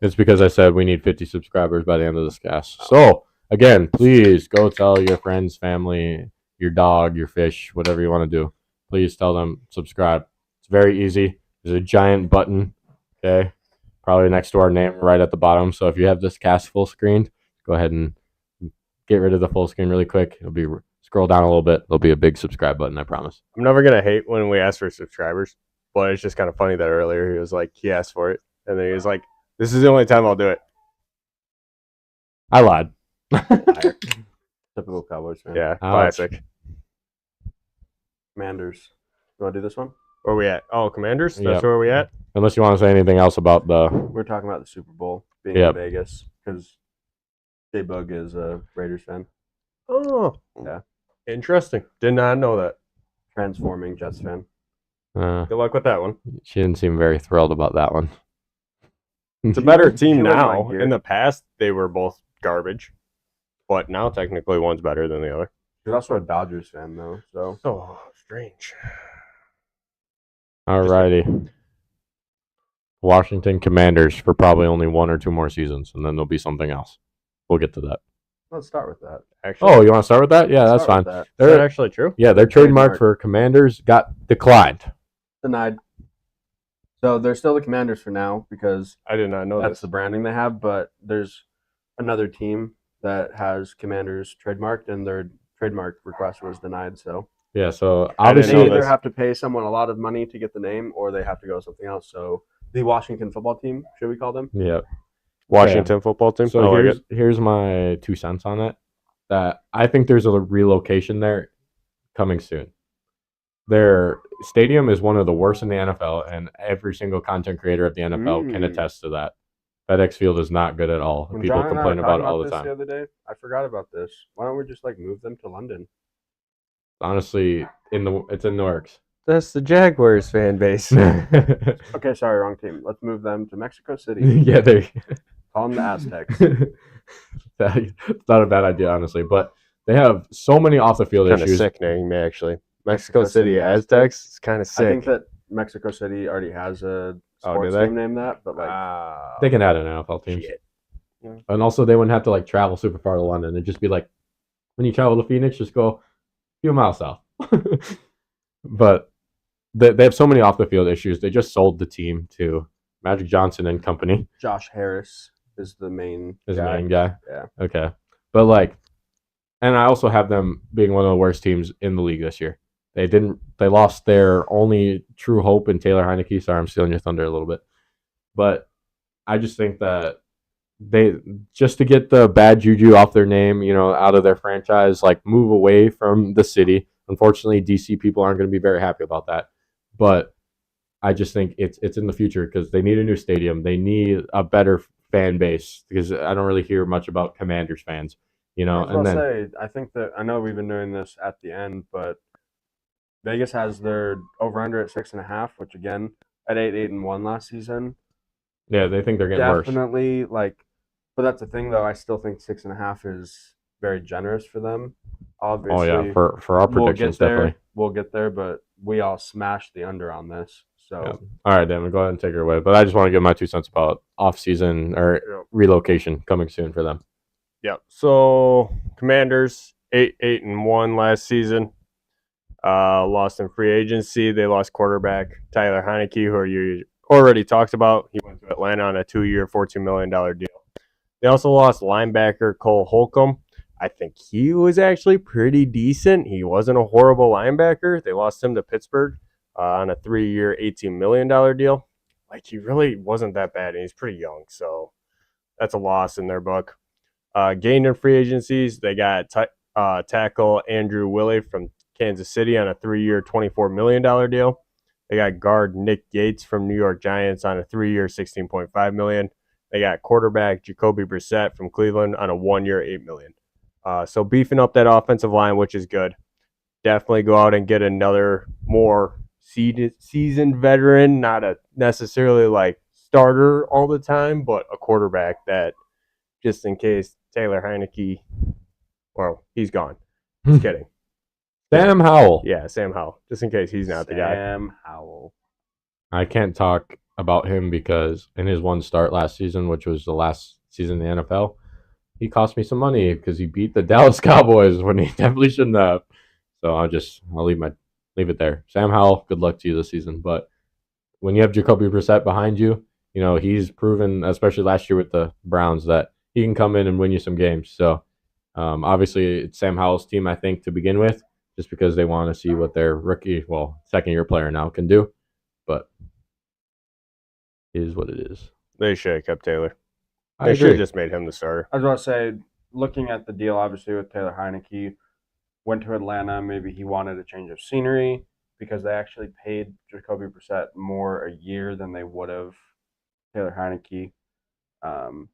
It's because I said we need 50 subscribers by the end of this cast. So, again, please go tell your friends, family, your dog, your fish, whatever you want to do. Please tell them subscribe. It's very easy. There's a giant button, okay? Probably next to our name right at the bottom. So if you have this cast full screen, go ahead and get rid of the full screen really quick. It'll be scroll down a little bit. There'll be a big subscribe button, I promise. I'm never going to hate when we ask for subscribers, but it's just kind of funny that earlier he was like, he asked for it. And then he was like, this is the only time I'll do it. I lied. Typical Cowboys fan. Yeah, Ouch. classic. Commanders. You want to do this one? Where we at? Oh, Commanders? That's Yep. where we at? Unless you want to say anything else about the... We're talking about the Super Bowl being Yep. in Vegas because J-Bug is a Raiders fan. Oh. Yeah. Interesting. Did not know that. Transforming Jets fan. Good luck with that one. She didn't seem very thrilled about that one. It's a better team She wouldn't now. mind here. In the past, they were both garbage. But now, technically, one's better than the other. She's also a Dodgers fan, though. So Oh, strange. Alrighty. Washington Commanders for probably only 1 or 2 more seasons, and then there'll be something else. We'll get to that. let's start with that. Actually, Oh, you want to start with that? Yeah, that's Start fine. with that. is that actually true? Yeah, their trademark for Commanders got declined. Denied. So they're still the Commanders for now because I did not know that's this. the branding they have. But there's another team that has Commanders trademarked, and their trademark request was denied. So Yeah, so I didn't they know obviously, either this. have to pay someone a lot of money to get the name, or they have to go something else. So the Washington football team, should we call them? yeah. Washington football team. So I like here's it. here's my 2 cents on it. That I think there's a relocation there coming soon. Their stadium is one of the worst in the NFL, and every single content creator of the NFL can attest to that. FedEx Field is not good at all. When People John and I complain were about talking it all the this time. The other day, I forgot about this. Why don't we just move them to London? Honestly, it's in the works. That's the Jaguars fan base. Okay, sorry, wrong team. Let's move them to Mexico City. Yeah, they. Call them the Aztecs. It's not a bad idea, honestly, but they have so many off the field Kind of issues. sick name, actually. Mexico City Aztecs. It's kind of sick. I think that Mexico City already has a Oh, sports do they? team named that, but They can add an NFL team, Shit. and also they wouldn't have to travel super far to London. It'd just be when you travel to Phoenix, just go a few miles south. But they have so many off the field issues. They just sold the team to Magic Johnson and company. Josh Harris is the main Is the guy. main guy. Yeah. Okay. But and I also have them being one of the worst teams in the league this year. They lost their only true hope in Taylor Heineke. Sorry, I'm stealing your thunder a little bit. But I just think that they just to get the bad juju off their name, out of their franchise, move away from the city. Unfortunately, DC people aren't going to be very happy about that. But I just think it's in the future because they need a new stadium. They need a better fan base because I don't really hear much about Commanders fans, I think that I know we've been doing this at the end, but Vegas has their over/under at 6.5, which again at 8-1 last season. yeah, they think they're getting worse. Definitely But that's the thing, though. I still think 6.5 is very generous for them. Oh Obviously, yeah, for our predictions, definitely. We'll get there, but we all smashed the under on this. So, Yeah. All right, Damon, go ahead and take it away. But I just want to give my 2 cents about off-season or relocation coming soon for them. Yep. So Commanders 8-1 last season. Lost in free agency. They lost quarterback Tyler Heineke, who you already talked about. He went to Atlanta on a 2-year, $14 million deal. They also lost linebacker Cole Holcomb. I think he was actually pretty decent. He wasn't a horrible linebacker. They lost him to Pittsburgh on a 3-year, $18 million deal. Like, he really wasn't that bad, and he's pretty young, so that's a loss in their book. Gained in free agencies, they got tackle Andrew Willey from Kansas City on a 3-year, $24 million deal. They got guard Nick Gates from New York Giants on a 3-year, $16.5 million. They got quarterback Jacoby Brissett from Cleveland on a 1-year, $8 million. So beefing up that offensive line, which is good. Definitely go out and get another more seasoned veteran, not a necessarily like starter all the time, but a quarterback that just in case Taylor Heineke, well, he's gone. Just kidding. Sam Howell. Yeah, Sam Howell. Just in case he's not the guy. Sam Howell. I can't talk about him because in his one start last season, which was the last season in the NFL, he cost me some money because he beat the Dallas Cowboys when he definitely shouldn't have. So I'll leave it there. Sam Howell, good luck to you this season. But when you have Jacoby Brissett behind you, you know he's proven, especially last year with the Browns, that he can come in and win you some games. So obviously it's Sam Howell's team, I think, to begin with, just because they want to see what their second-year player now can do. But it is what it is. They should have kept Taylor. I They should agree. have just made him the starter. I was about to say, looking at the deal, obviously with Taylor Heineke, went to Atlanta. Maybe he wanted a change of scenery because they actually paid Jacoby Brissett more a year than they would have Taylor Heineke.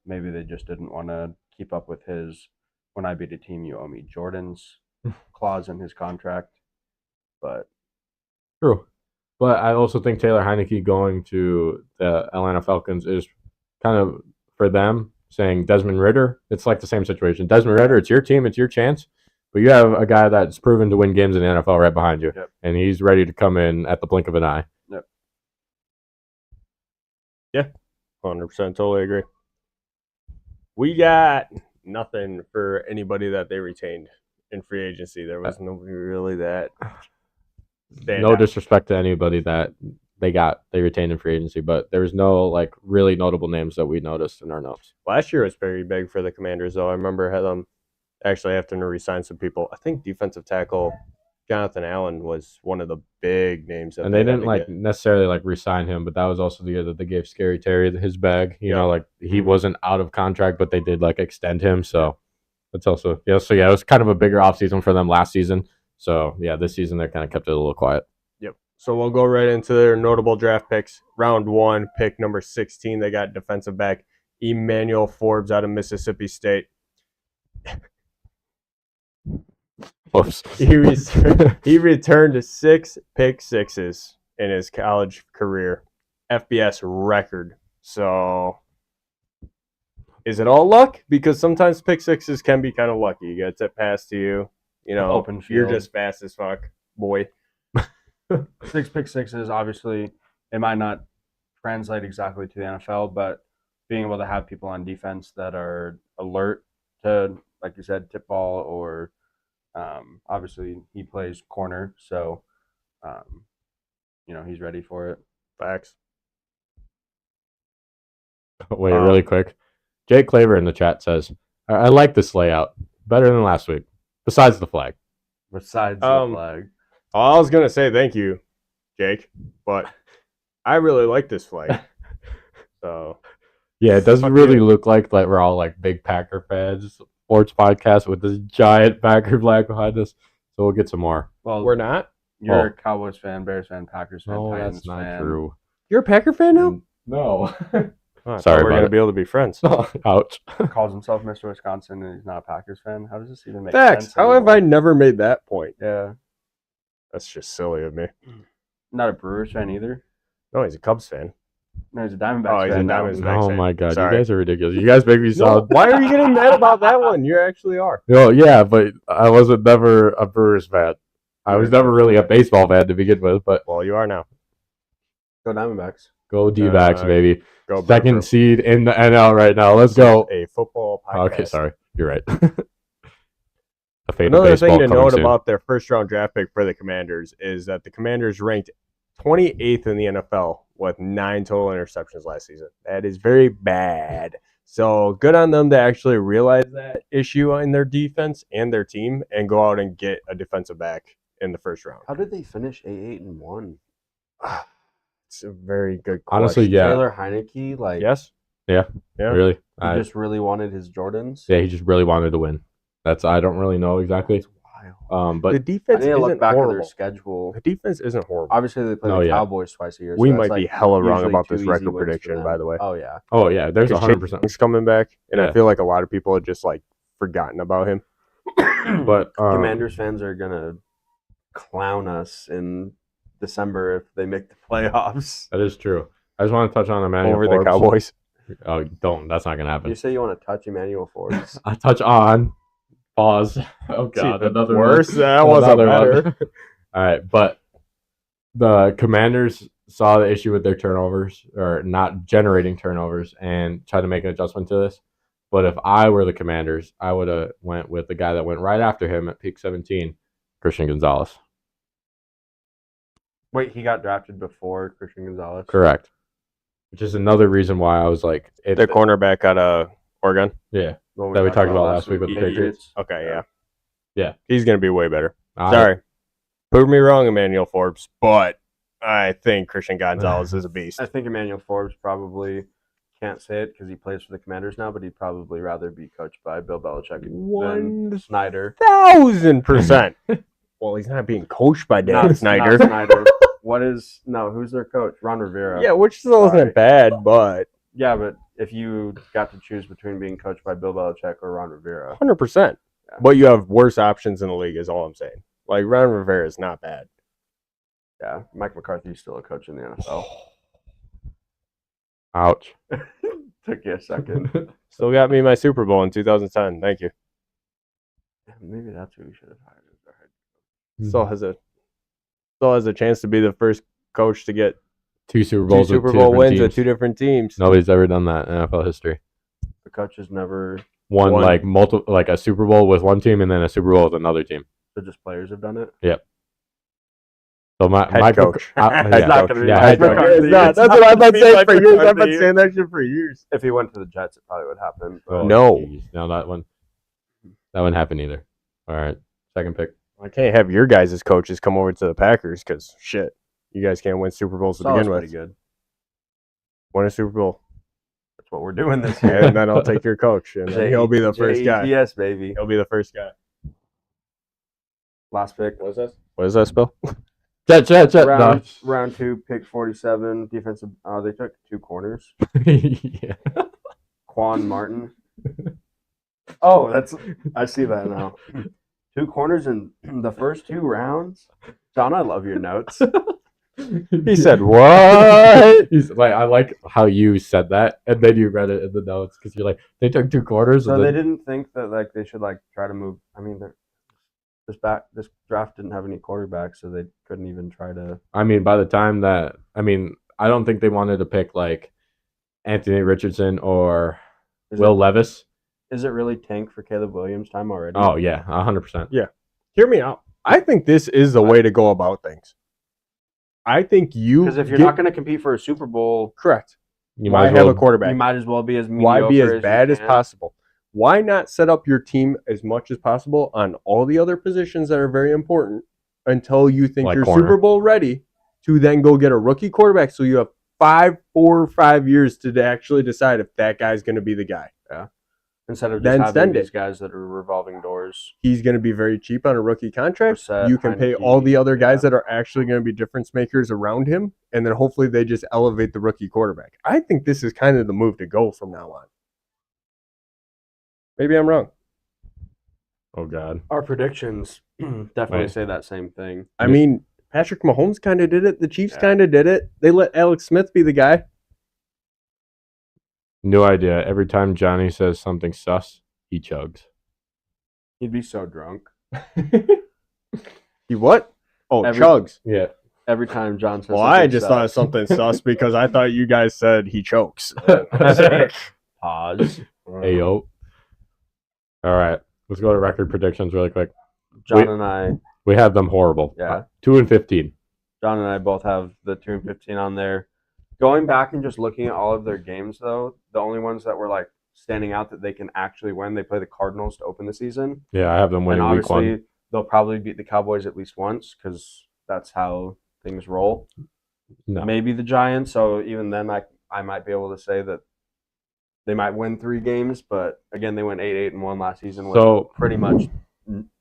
Maybe they just didn't want to keep up with his "when I beat a team, you owe me Jordan's" clause in his contract. But True. But I also think Taylor Heineke going to the Atlanta Falcons is kind of, for them, saying Desmond Ridder. It's like the same situation. Desmond Ridder, it's your team, it's your chance. But you have a guy that's proven to win games in the NFL right behind you. Yep. And he's ready to come in at the blink of an eye. Yep. Yeah, 100% totally agree. We got nothing for anybody that they retained in free agency. There was nobody really that. No disrespect to anybody that they retained in free agency, but there was no like really notable names that we noticed in our notes. Last year was very big for the Commanders, though. I remember had them actually having to re-sign some people. I think defensive tackle Jonathan Allen was one of the big names. That And they didn't had to like get. necessarily like re-sign him, but that was also the year that they gave Scary Terry his bag. You Yeah. know, like he wasn't out of contract, but they did like extend him. So that's also it was kind of a bigger offseason for them last season. So yeah, this season they kind of kept it a little quiet. Yep. So we'll go right into their notable draft picks. Round 1, pick number 16. They got defensive back Emmanuel Forbes out of Mississippi State. Whoops. He returned 6 pick sixes in his college career, FBS record. So, is it all luck? Because sometimes pick sixes can be kind of lucky. You get it passed to you, you know, Open you're field. just fast as fuck, boy. 6 pick sixes, obviously, it might not translate exactly to the NFL, but being able to have people on defense that are alert to, like you said, tip ball, or obviously he plays corner, so he's ready for it. Facts. Wait, really quick. Jake Claver in the chat says, I like this layout better than last week, besides the flag. Besides the flag. I was going to say thank you, Jake, but I really like this flag. So, yeah, it doesn't really look like we're all like big Packer fans. Sports podcast with this giant Packer flag behind us. So we'll get some more. Well, we're not. You're a Cowboys fan, Bears fan, Packers fan, No, Titans that's not fan. true. You're a Packer fan now? No. Oh, Sorry we're about going to it. be able to be friends. Ouch. Calls himself Mr. Wisconsin and he's not a Packers fan. How does this even make Facts. sense? How have anymore? I never made that point? Yeah. That's just silly of me. Not a Brewers fan either. No, he's a Cubs fan. No, he's a Diamondbacks Oh, he's a fan now. Diamondbacks fan. Oh my god, Sorry. you guys are ridiculous. You guys make me No, sound. why are you getting mad about that one? You actually are. No, yeah, but I wasn't never a Brewers fan. I was never really a baseball fan to begin with. But Well, you are now. Go Diamondbacks. go D-backs, baby. Go Second Brew. seed in the NL right now. Let's This is go. a football podcast. Okay, sorry. You're right. A fate of Another baseball thing to coming note soon. about their first round draft pick for the Commanders is that the Commanders ranked 28th in the NFL with 9 total interceptions last season. That is very bad. So good on them to actually realize that issue in their defense and their team and go out and get a defensive back in the first round. How did they finish 8-1? It's a very good question. Honestly, yeah. Taylor Heineke, like, Yes? Yeah. Yeah. Really? he just really wanted his Jordans. Yeah, he just really wanted to win. I don't really know exactly. Wild. But the I defense need to look isn't back at their horrible. schedule. The defense isn't horrible. Obviously, they play Oh, the yeah. Cowboys twice a year. So We that's might be like hella wrong usually about 2 this easy record wins for prediction, them. by the way. Oh, yeah. oh yeah, there's Because 100%. He's coming back, and Yeah. I feel like a lot of people have just like forgotten about him. But Commanders fans are going to clown us in December if they make the playoffs. that is true. I just want to touch on Emmanuel Over Forbes. the Cowboys. Oh, don't. That's not gonna happen. You say you want to touch Emmanuel Forbes. I touch on. Pause. Oh god, Even another worse. one. That wasn't Another better. one. All right, but the Commanders saw the issue with their turnovers or not generating turnovers and tried to make an adjustment to this. But if I were the Commanders, I would have went with the guy that went right after him at pick 17, Christian Gonzalez. Wait, he got drafted before Christian Gonzalez? Correct. Which is another reason why I was like, Their cornerback out of Oregon. yeah, What that we talked about last week with the Patriots. Okay, yeah. Yeah. He's going to be way better. I- Sorry. Prove me wrong, Emmanuel Forbes, but I think Christian Gonzalez is a beast. I think Emmanuel Forbes probably can't say it because he plays for the Commanders now, but he'd probably rather be coached by Bill Belichick than Snyder. 1,000%. Well, he's not being coached by Dan Snyder. Not Snyder. Who's their coach? Ron Rivera. Yeah, which still Sorry. isn't bad, but Yeah, but if you got to choose between being coached by Bill Belichick or Ron Rivera, 100%. Yeah. But you have worse options in the league, is all I'm saying. Like, Ron Rivera is not bad. yeah, Mike McCarthy's still a coach in the NFL. Ouch. Took you a second. Still got me my Super Bowl in 2010. Thank you. Maybe that's who we should have hired as our head. Still has a chance to be the first coach to get 2 Super two Bowls. Super with Bowl different wins teams. with 2 different teams. Nobody's ever done that in NFL history. The coach has never. One One. like multiple, like a Super Bowl with one team and then a Super Bowl with another team. So just players have done it. So my Head coach. yeah. Head not coach. gonna be Yeah, Mike head coach. McCarthy. It's not. It's That's not what I've been gonna be saying Mike for years. I've been McCarthy. saying that shit for years. If he went to the Jets, it probably would happen. But Oh, No. geez. No, that wouldn't happen either. All right, second pick. I can't have your guys' coaches come over to the Packers because shit, you guys can't win Super Bowls to Salah's begin pretty with. good. Win a Super Bowl, That's what we're doing this year. and then I'll take your coach, and then he'll be the first guy. Yes, baby. He'll be the first guy. Last pick. What is that? What does that spell? Chet. Round 2, pick 47. Defensive. They took 2 corners. Yeah. Quan Martin. Oh, I see that now. 2 corners in the first 2 rounds. John, I love your notes. He said what? He's like, I like how you said that, and then you read it in the notes because you're like, they took 2 quarters. So and they then, didn't think that like they should like try to move. I mean, this draft didn't have any quarterbacks, so they couldn't even try to. I mean, by the time that, I don't think they wanted to pick like Anthony Richardson or Is Will it, Levis. is it really tank for Caleb Williams' time already? Oh yeah, 100%. Hear me out. I think this is the way to go about things. I think you Because if you're not going to compete for a Super Bowl, correct, You why might as have well. a quarterback? you might as well be as Why be mediocre as bad you as can. possible? Why not set up your team as much as possible on all the other positions that are very important until you think Like you're corner. Super Bowl ready to then go get a rookie quarterback so you have 4 or 5 years to actually decide if that guy's going to be the guy. Instead of just Then having send these it. guys that are revolving doors. He's going to be very cheap on a rookie contract. Brissett, You can pay Heineke, all the other guys yeah. that are actually going to be difference makers around him, and then hopefully they just elevate the rookie quarterback. I think this is kind of the move to go from now on. Maybe I'm wrong. Oh god. Our predictions definitely Right. say that same thing. I mean, Patrick Mahomes kind of did it. The Chiefs kind of did it. They let Alex Smith be the guy. No idea. Every time Johnny says something sus, he chugs. He'd be so drunk. He what? Oh, Every- chugs. Yeah. Every time John says Well, something I just thought of sus. something sus because I thought you guys said he chokes. Pause. Hey, yo. All right. Let's go to record predictions really quick. John and I, We have them horrible. Yeah. 2-15. John and I both have the 2-15 on there. Going back and just looking at all of their games, though, the only ones that were like standing out that they can actually win, they play the Cardinals to open the season. Yeah, I have them winning and week obviously, 1. they'll probably beat the Cowboys at least once because that's how things roll. No. Maybe the Giants. So even then, I might be able to say that they might win 3 games. But again, they went 8-1 last season with So pretty much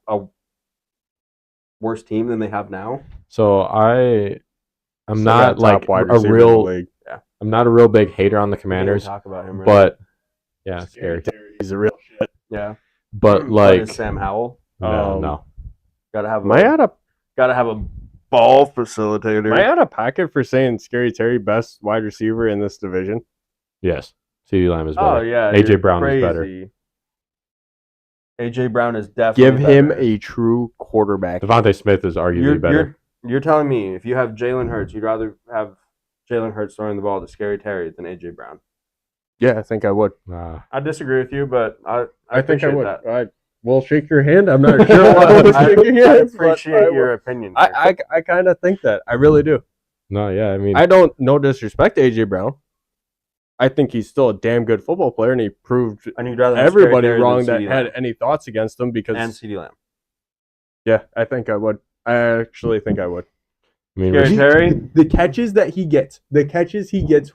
a worse team than they have now. So I'm Still not got like top wide a receiver in the real. league. I'm not a real big hater on the We didn't even Commanders, talk about him, really. but yeah, scary. He's a real shit. yeah. But What is like, Sam Howell? no. Gotta have Am I out of ball facilitator. Am I out of pocket for saying Scary Terry best wide receiver in this division? Yes, CD Lamb is better. Oh yeah, AJ you're Brown is better. crazy. AJ Brown is definitely Give him better. a true quarterback. Devontae Smith is arguably better. You're telling me if you have Jalen Hurts, you'd rather have Jalen Hurts throwing the ball to Scary Terry than AJ Brown. Yeah, I think I would. I disagree with you, but I think I appreciate would. that. I will shake your hand. I'm not sure why I was I shaking hands. but appreciate I your will. opinion. I kind of think that. I really do. No, yeah, I mean, I don't no disrespect to AJ Brown. I think he's still a damn good football player, and he proved and you'd rather have everybody Scary Terry wrong than that CeeDee had Lamb. any thoughts against him because And CeeDee Lamb. yeah, I think I would. I actually think I would. Scary Terry? The catches that he gets,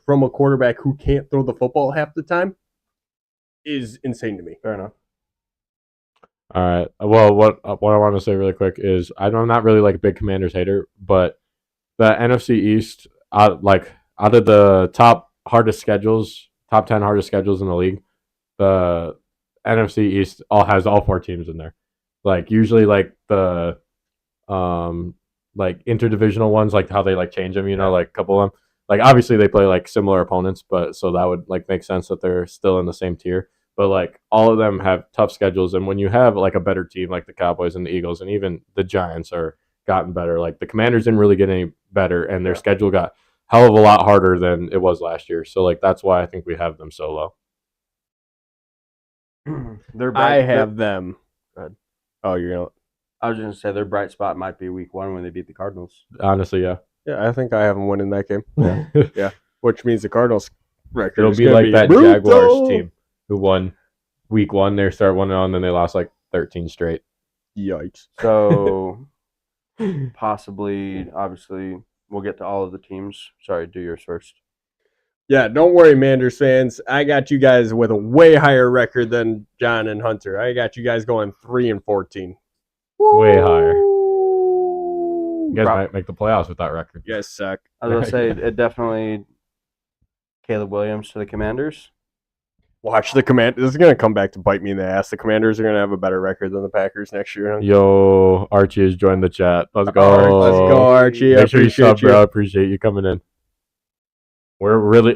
from a quarterback who can't throw the football half the time is insane to me. Fair enough. all right. Well, what I want to say really quick is I'm not really like a big Commanders hater, but the NFC East, out of the top 10 hardest schedules in the league, the NFC East has all 4 teams in there. Like usually, like the like interdivisional ones, like how they like change them, like a couple of them. Like obviously they play like similar opponents, but so that would like make sense that they're still in the same tier. But like all of them have tough schedules, and when you have like a better team like the Cowboys and the Eagles, and even the Giants are gotten better. Like the Commanders didn't really get any better, and their schedule got hell of a lot harder than it was last year. So like that's why I think we have them so low. I have them. Go ahead. Oh, you're gonna. I was just gonna say their bright spot might be week 1 when they beat the Cardinals. Honestly, yeah. Yeah, I think I have them winning that game. Yeah. Which means the Cardinals record. It'll is be gonna like that brutal. Jaguars team who won week 1. They start 1-0, and then they lost like 13 straight. Yikes. So possibly, obviously, we'll get to all of the teams. Sorry, do yours first. Yeah, don't worry, Manders fans. I got you guys with a way higher record than John and Hunter. I got you guys going 3-14. Way higher. You guys might make the playoffs with that record. You guys suck. I was gonna say it definitely Caleb Williams to the Commanders. Watch the Commanders. This is going to come back to bite me in the ass. The Commanders are going to have a better record than the Packers next year. Yo, Archie has joined the chat. Let's go. Let's go, Archie. Make sure you sub, bro. I appreciate you coming in. We're really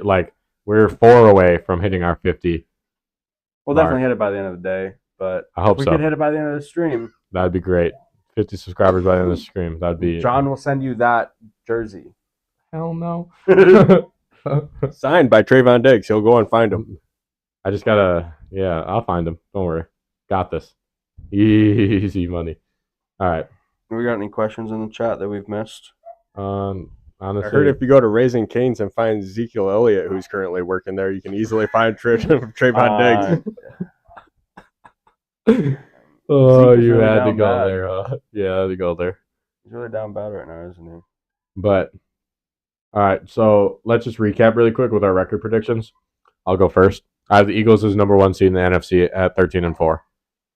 we're 4 away from hitting our 50. We'll definitely hit it by the end of the day, but I hope we so. could hit it by the end of the stream. That'd be great. 50 subscribers by the end of the stream. That'd be. John will send you that jersey. Hell no. Signed by Trayvon Diggs. He'll go and find him. I just gotta. Yeah, I'll find him. Don't worry. Got this. Easy money. All right. We got any questions in the chat that we've missed? Honestly, I heard if you go to Raising Cane's and find Ezekiel Elliott, who's currently working there, you can easily find Trayvon Diggs. Oh, Zeke's you really had to down go bad. there. Yeah, I had to go there. He's really down bad right now, isn't he? But all right, so let's just recap really quick with our record predictions. I'll go first. I have the Eagles as number 1 seed in the NFC at 13-4.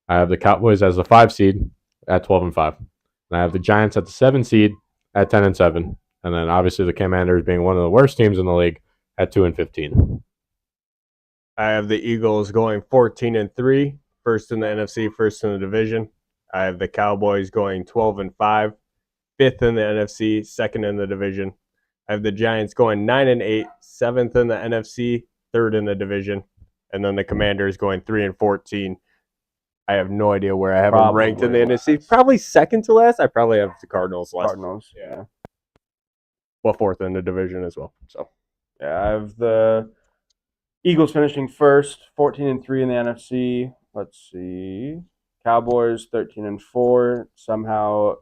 I have the Cowboys as the 5 seed at 12-5. And I have the Giants at the 7 seed at 10-7. And then obviously the Commanders being one of the worst teams in the league at 2-15. I have the Eagles going 14-3, first in the NFC, first in the division. I have the Cowboys going 12-5, fifth in the NFC, second in the division. I have the Giants going 9-8, seventh in the NFC, third in the division, and then the Commanders going 3-14. I have no idea where I have them ranked in the NFC. Probably second to last. I probably have the Cardinals last. Cardinals. Yeah. Well, fourth in the division as well. So Yeah, I have the Eagles finishing first, 14-3 in the NFC. Let's see. Cowboys 13-4, somehow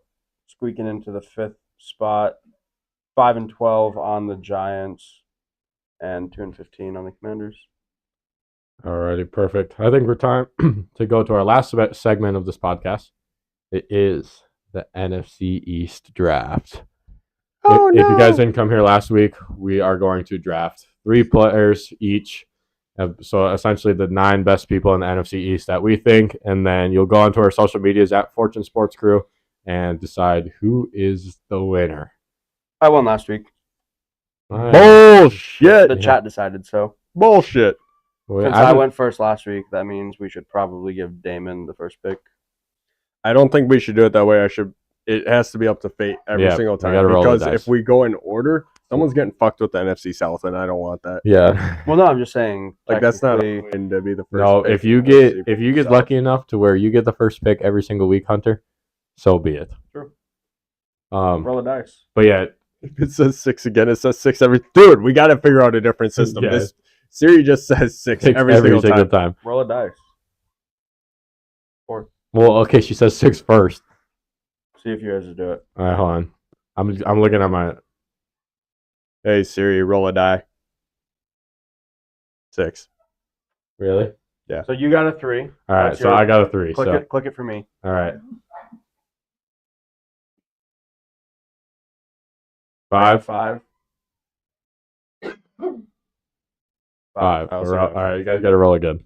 squeaking into the 5th spot. 5-12 on the Giants, and 2-15 on the Commanders. Alrighty, perfect. I think we're time to go to our last segment of this podcast. It is the NFC East draft. Oh, If you guys didn't come here last week, we are going to draft 3 players each. So essentially the 9 best people in the NFC East that we think, and then you'll go onto our social medias at Fortune Sports Crew and decide who is the winner. I won last week. bullshit. The chat decided so. Bullshit. Well, Since I went first last week, that means we should probably give Damon the first pick. I don't think we should do it that way. It has to be up to fate every single time. Because if we go in order, someone's getting fucked with the NFC South, and I don't want that. Yeah. Well, no, I'm just saying. Like, that's not a win to be the first. No, pick if you get lucky enough to where you get the first pick every single week, Hunter, so be it. True. Roll the dice. But yeah, if it says 6 again, it says 6 every. Dude, we got to figure out a different system. Yeah. This Siri just says 6 every single time. Roll a dice. 4. Well, okay, she says 6 first. See if you guys do it. All right, hold on. I'm looking at my. Hey Siri, roll a die. 6. Really? Yeah. So you got a 3. All right, That's so yours. I got a 3. Click it for me. All right. 5. 5. 5. I also All have right, you guys got to roll again.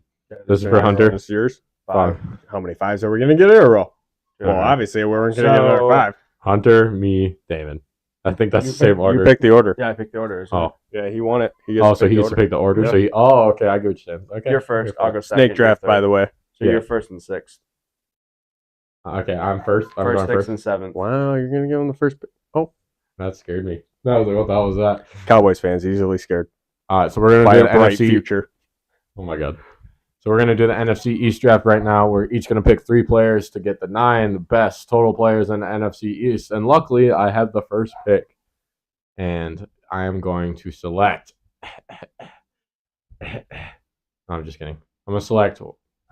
This is for Hunter. This is yours. 5. How many 5s are we gonna get in a row? Good. Well, obviously we weren't gonna get another 5. Hunter, me, Damon. I think that's the same order. You picked the order. Yeah, I picked the order. Oh, Yeah, he won it. so he gets to pick the order. Yep. So okay, I get what you're saying. Okay, You're first. I'll go second. Snake draft, by the way. So Yeah. you're first and 6th. Okay, I'm first. I'm First, going 6th, first. and 7th. Wow, you're gonna give him the first pick. Oh, That scared me. I was like, what the hell was that? Cowboys fans easily scared All right, so we're by gonna a do the bright NFC. future. Oh my god. So we're gonna do the NFC East draft right now. We're each gonna pick 3 players to get the 9 best total players in the NFC East. And luckily, I have the first pick, and I am going to select. No, I'm just kidding. I'm gonna select.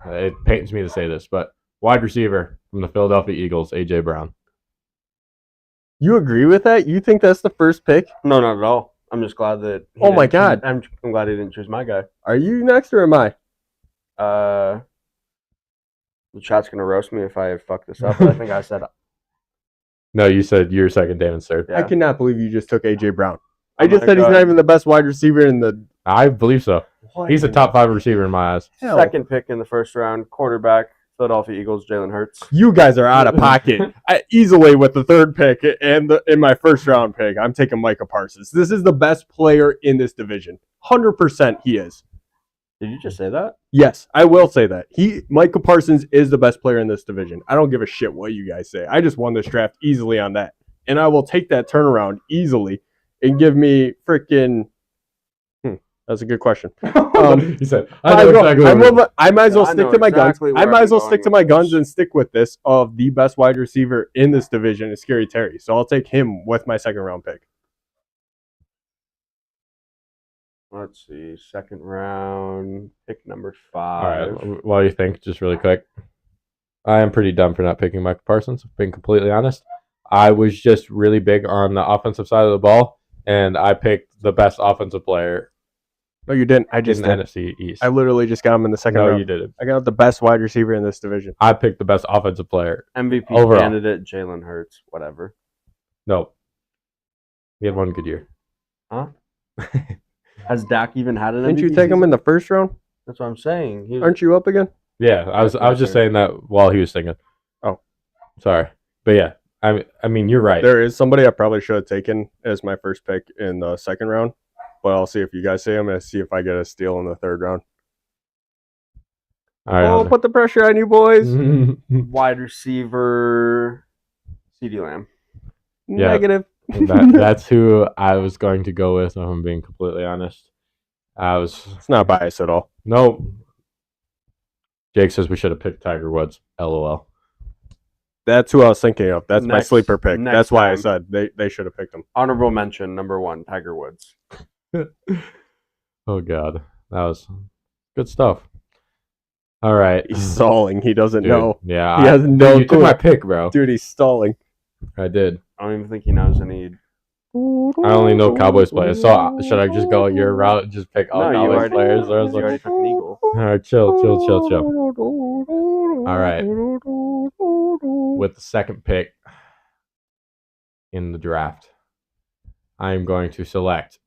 It pains me to say this, but wide receiver from the Philadelphia Eagles, AJ Brown. You agree with that? You think that's the first pick? No, not at all. I'm just glad that. Oh my God. I'm glad he didn't choose my guy. Are you next or am I? The chat's gonna roast me if I fuck this up. But I think I said. No, you said you're second, Damon's third. Yeah. I cannot believe you just took AJ Brown. Oh I just my said he's God. not even the best wide receiver in the. I believe so. He's a top 5 receiver in my eyes. Hell. Second pick in the first round, quarterback, Philadelphia Eagles, Jalen Hurts. You guys are out of pocket. Easily with the third pick and in my first round pick, I'm taking Micah Parsons. This is the best player in this division. 100% he is. Did you just say that? Yes, I will say that. Micah Parsons is the best player in this division. I don't give a shit what you guys say. I just won this draft easily on that. And I will take that turnaround easily and give me freaking. That's a good question. He said, I know exactly what it is. I might as well I stick know to my guns. exactly I where might as I'm well going stick to with my this. guns and stick with this of the best wide receiver in this division is Scary Terry. So I'll take him with my second round pick. Let's see. Second round, pick number 5. All right. While you think, just really quick, I am pretty dumb for not picking Michael Parsons, being completely honest. I was just really big on the offensive side of the ball, and I picked the best offensive player No, you didn't. I in just the did. NFC East. I literally just got him in the second No, round. you didn't. I got the best wide receiver in this division. I picked the best offensive player. MVP Overall. candidate, Jalen Hurts. Whatever. No. He had one good year. Huh? Has Dak even had an MVP? Didn't you take him season? in the first round? That's what I'm saying. He was, Aren't you up again? Yeah, I was just saying that while he was singing. Oh. Sorry. But yeah, I mean, you're right. There is somebody I probably should have taken as my first pick in the second round, but I'll see if you guys say him and see if I get a steal in the third round. All right, Oh, put the pressure on you boys. wide receiver, CeeDee Lamb. Yeah. Negative. that's who I was going to go with, if I'm being completely honest. It's not biased at all. Nope. Jake says we should have picked Tiger Woods. LOL. That's who I was thinking of. That's my Next- sleeper pick. next That's why I time. said they should have picked him. Honorable mention, number 1, Tiger Woods. Oh God, that was good stuff. All right, He's stalling. He doesn't Dude, know. Yeah, He has no you took clue. my pick, bro. Dude, he's stalling. I did. I don't even think he knows any. I only know Cowboys players. So should I just go your route and just pick all No, you Cowboys already- players? Or I was You already like, took an Eagle. all right, chill. All right. With the second pick in the draft, I am going to select.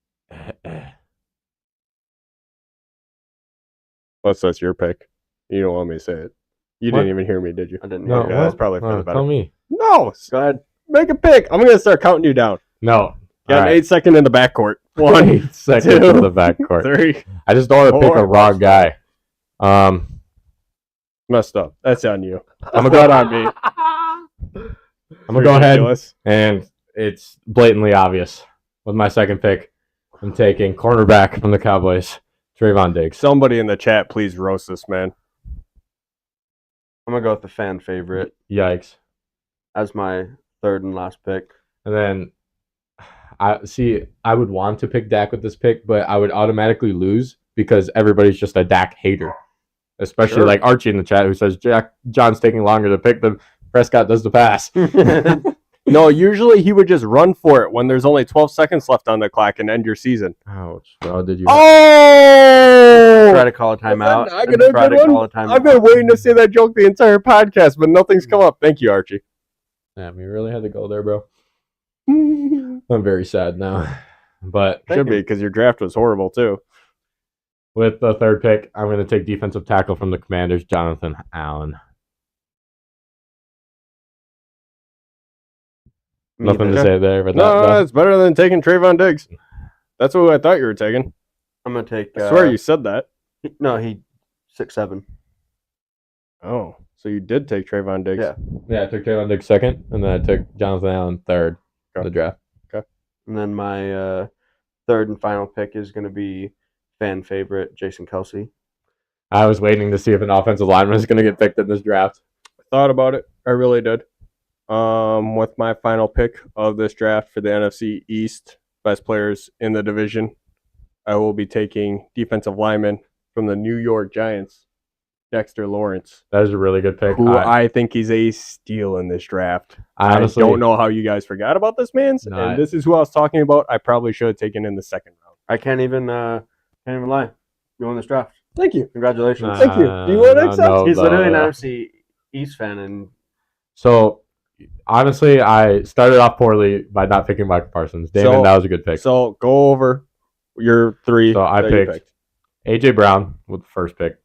Plus, that's your pick. You don't want me to say it. You What? didn't even hear me, did you? I didn't No, know. Okay, what? that's probably for the better. Tell me. No, Go ahead. make a pick. I'm gonna start counting you down. No. Got All an right. 8 second in the backcourt. 1, 8 seconds two, to the backcourt. 3. I just don't want to pick a four. wrong guy. Messed up. That's on you. I'm Not gonna on me. I'm gonna go ahead, Ridiculous. and it's blatantly obvious. With my second pick, I'm taking cornerback from the Cowboys, Trayvon Diggs. Somebody in the chat, please roast this man. I'm going to go with the fan favorite Yikes! as my 3rd and last pick. And then I would want to pick Dak with this pick, but I would automatically lose because everybody's just a Dak hater. Especially Sure. like Archie in the chat who says John's taking longer to pick than Prescott does the pass. No, usually he would just run for it when there's only 12 seconds left on the clock and end your season. Ouch. Well, did you? Oh! Try to call a timeout. I got a Try good to one. call a timeout. I've been waiting to say that joke the entire podcast, but nothing's come up. Thank you, Archie. Damn, you really had to go there, bro. I'm very sad now. But Should be, because your draft was horrible, too. with the third pick, I'm going to take defensive tackle from the Commanders, Jonathan Allen. Me Nothing to either. say there, but No, it's better than taking Trayvon Diggs. That's what I thought you were taking. I'm going to take. I swear you said that. No, he 6'7". Oh, so you did take Trayvon Diggs. Yeah. I took Trayvon Diggs second, and then I took Jonathan Allen third in the draft. And then my 3rd and final pick is going to be fan favorite Jason Kelsey. I was waiting to see if an offensive lineman is going to get picked in this draft. Thought about it. I really did. With my final pick of this draft for the NFC East, best players in the division, I will be taking defensive lineman from the New York Giants, Dexter Lawrence, That is a really good pick. who I think is a steal in this draft. I honestly I don't know how you guys forgot about this man's, No, and this is who I was talking about. I probably should have taken in the second round. I can't even lie. You won this draft. Thank you. Congratulations. Thank you. Do you want to accept? He's literally an no. NFC East fan, and So, honestly, I started off poorly by not picking Michael Parsons. Damon, So- that was a good pick. So go over your 3. So I that you picked A.J. Brown with the first pick.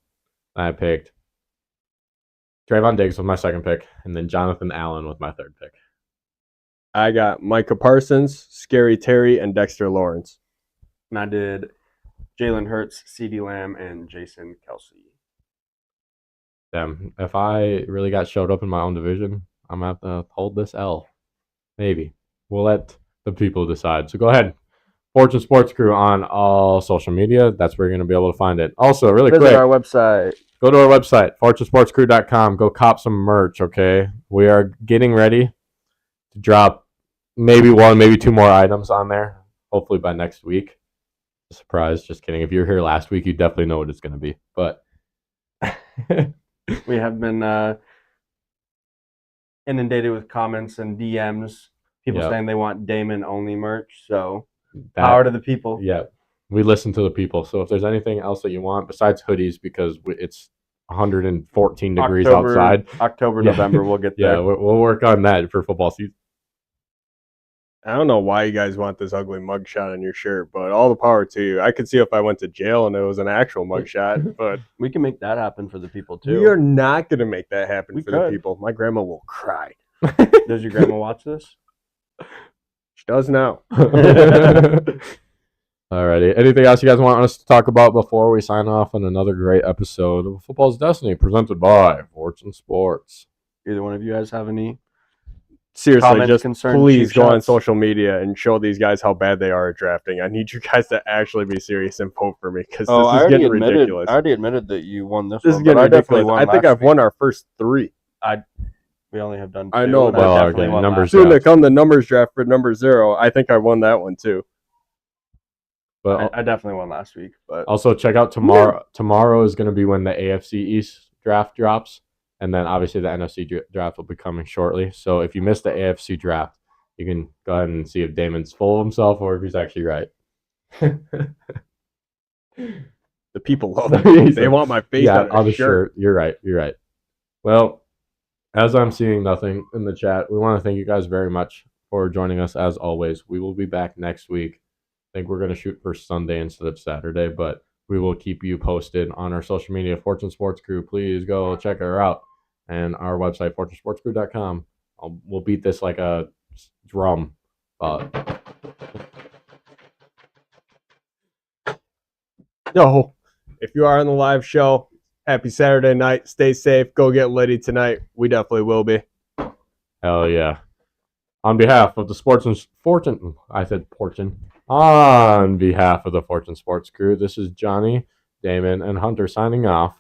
I picked Trayvon Diggs with my second pick, and then Jonathan Allen with my third pick. I got Micah Parsons, Scary Terry, and Dexter Lawrence. I did Jalen Hurts, CeeDee Lamb, and Jason Kelsey. Damn, if I really got showed up in my own division, I'm going to have to hold this L. Maybe. We'll let the people decide. So go ahead. Fortune Sports Crew on all social media. That's where you're going to be able to find it. Also, really Visit quick, our website. go to our website, fortunesportscrew.com. Go cop some merch, okay? We are getting ready to drop maybe 1, maybe 2 more items on there, hopefully by next week. Surprise, just kidding. If you were here last week, you definitely know what it's going to be. But We have been inundated with comments and DMs. People Yep. saying they want Damon only merch. So that- power to the people. Yeah, we listen to the people. So if there's anything else that you want besides hoodies, because it's 114 degrees outside. October, Yeah. November, we'll get Yeah, there. we'll work on that for football season. I don't know why you guys want this ugly mugshot on your shirt, but all the power to you. I could see if I went to jail and it was an actual mugshot, but We can make that happen for the people too. we are not going to make that happen We for the could. people. My grandma will cry. Does your grandma watch this? She does now. Alrighty. Anything else you guys want us to talk about before we sign off on another great episode of Football's Destiny presented by Fortune Sports? Either one of you guys have any? seriously, comments, just concerns, please cheap go on shots. social media and show these guys how bad they are at drafting. I need you guys to actually be serious and vote for me because Oh, this is getting ridiculous. I already admitted that you won this This is one, getting but I definitely ridiculous. won I think last I've won our first 3. week. We only have done 2. I know, and but- I Well, definitely again, won numbers last Soon week. to come the numbers draft for number 0. I think I won that one too. But I definitely won last week, but also check out tomorrow. Tomorrow is going to be when the AFC East draft drops, and then obviously the NFC draft will be coming shortly. So if you missed the AFC draft, you can go ahead and see if Damon's full of himself or if he's actually right. The people love it. They want my face on the shirt. You're right. You're right. Well, as I'm seeing nothing in the chat, we want to thank you guys very much for joining us as always. We will be back next week. I think we're going to shoot for Sunday instead of Saturday, but we will keep you posted on our social media, Fortune Sports Crew. Please go check her out. And our website, fortunesportscrew.com. We'll beat this like a drum. Yo, if you are on the live show, happy Saturday night. Stay safe. Go get Liddy tonight. We definitely will be. Hell yeah. On behalf of the On behalf of the Fortune Sports Crew, this is Johnny, Damon, and Hunter signing off.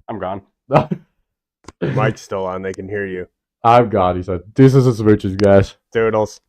I'm gone. Mike's still on. They can hear you. I've got, he said. This is the smooches, guys. Doodles.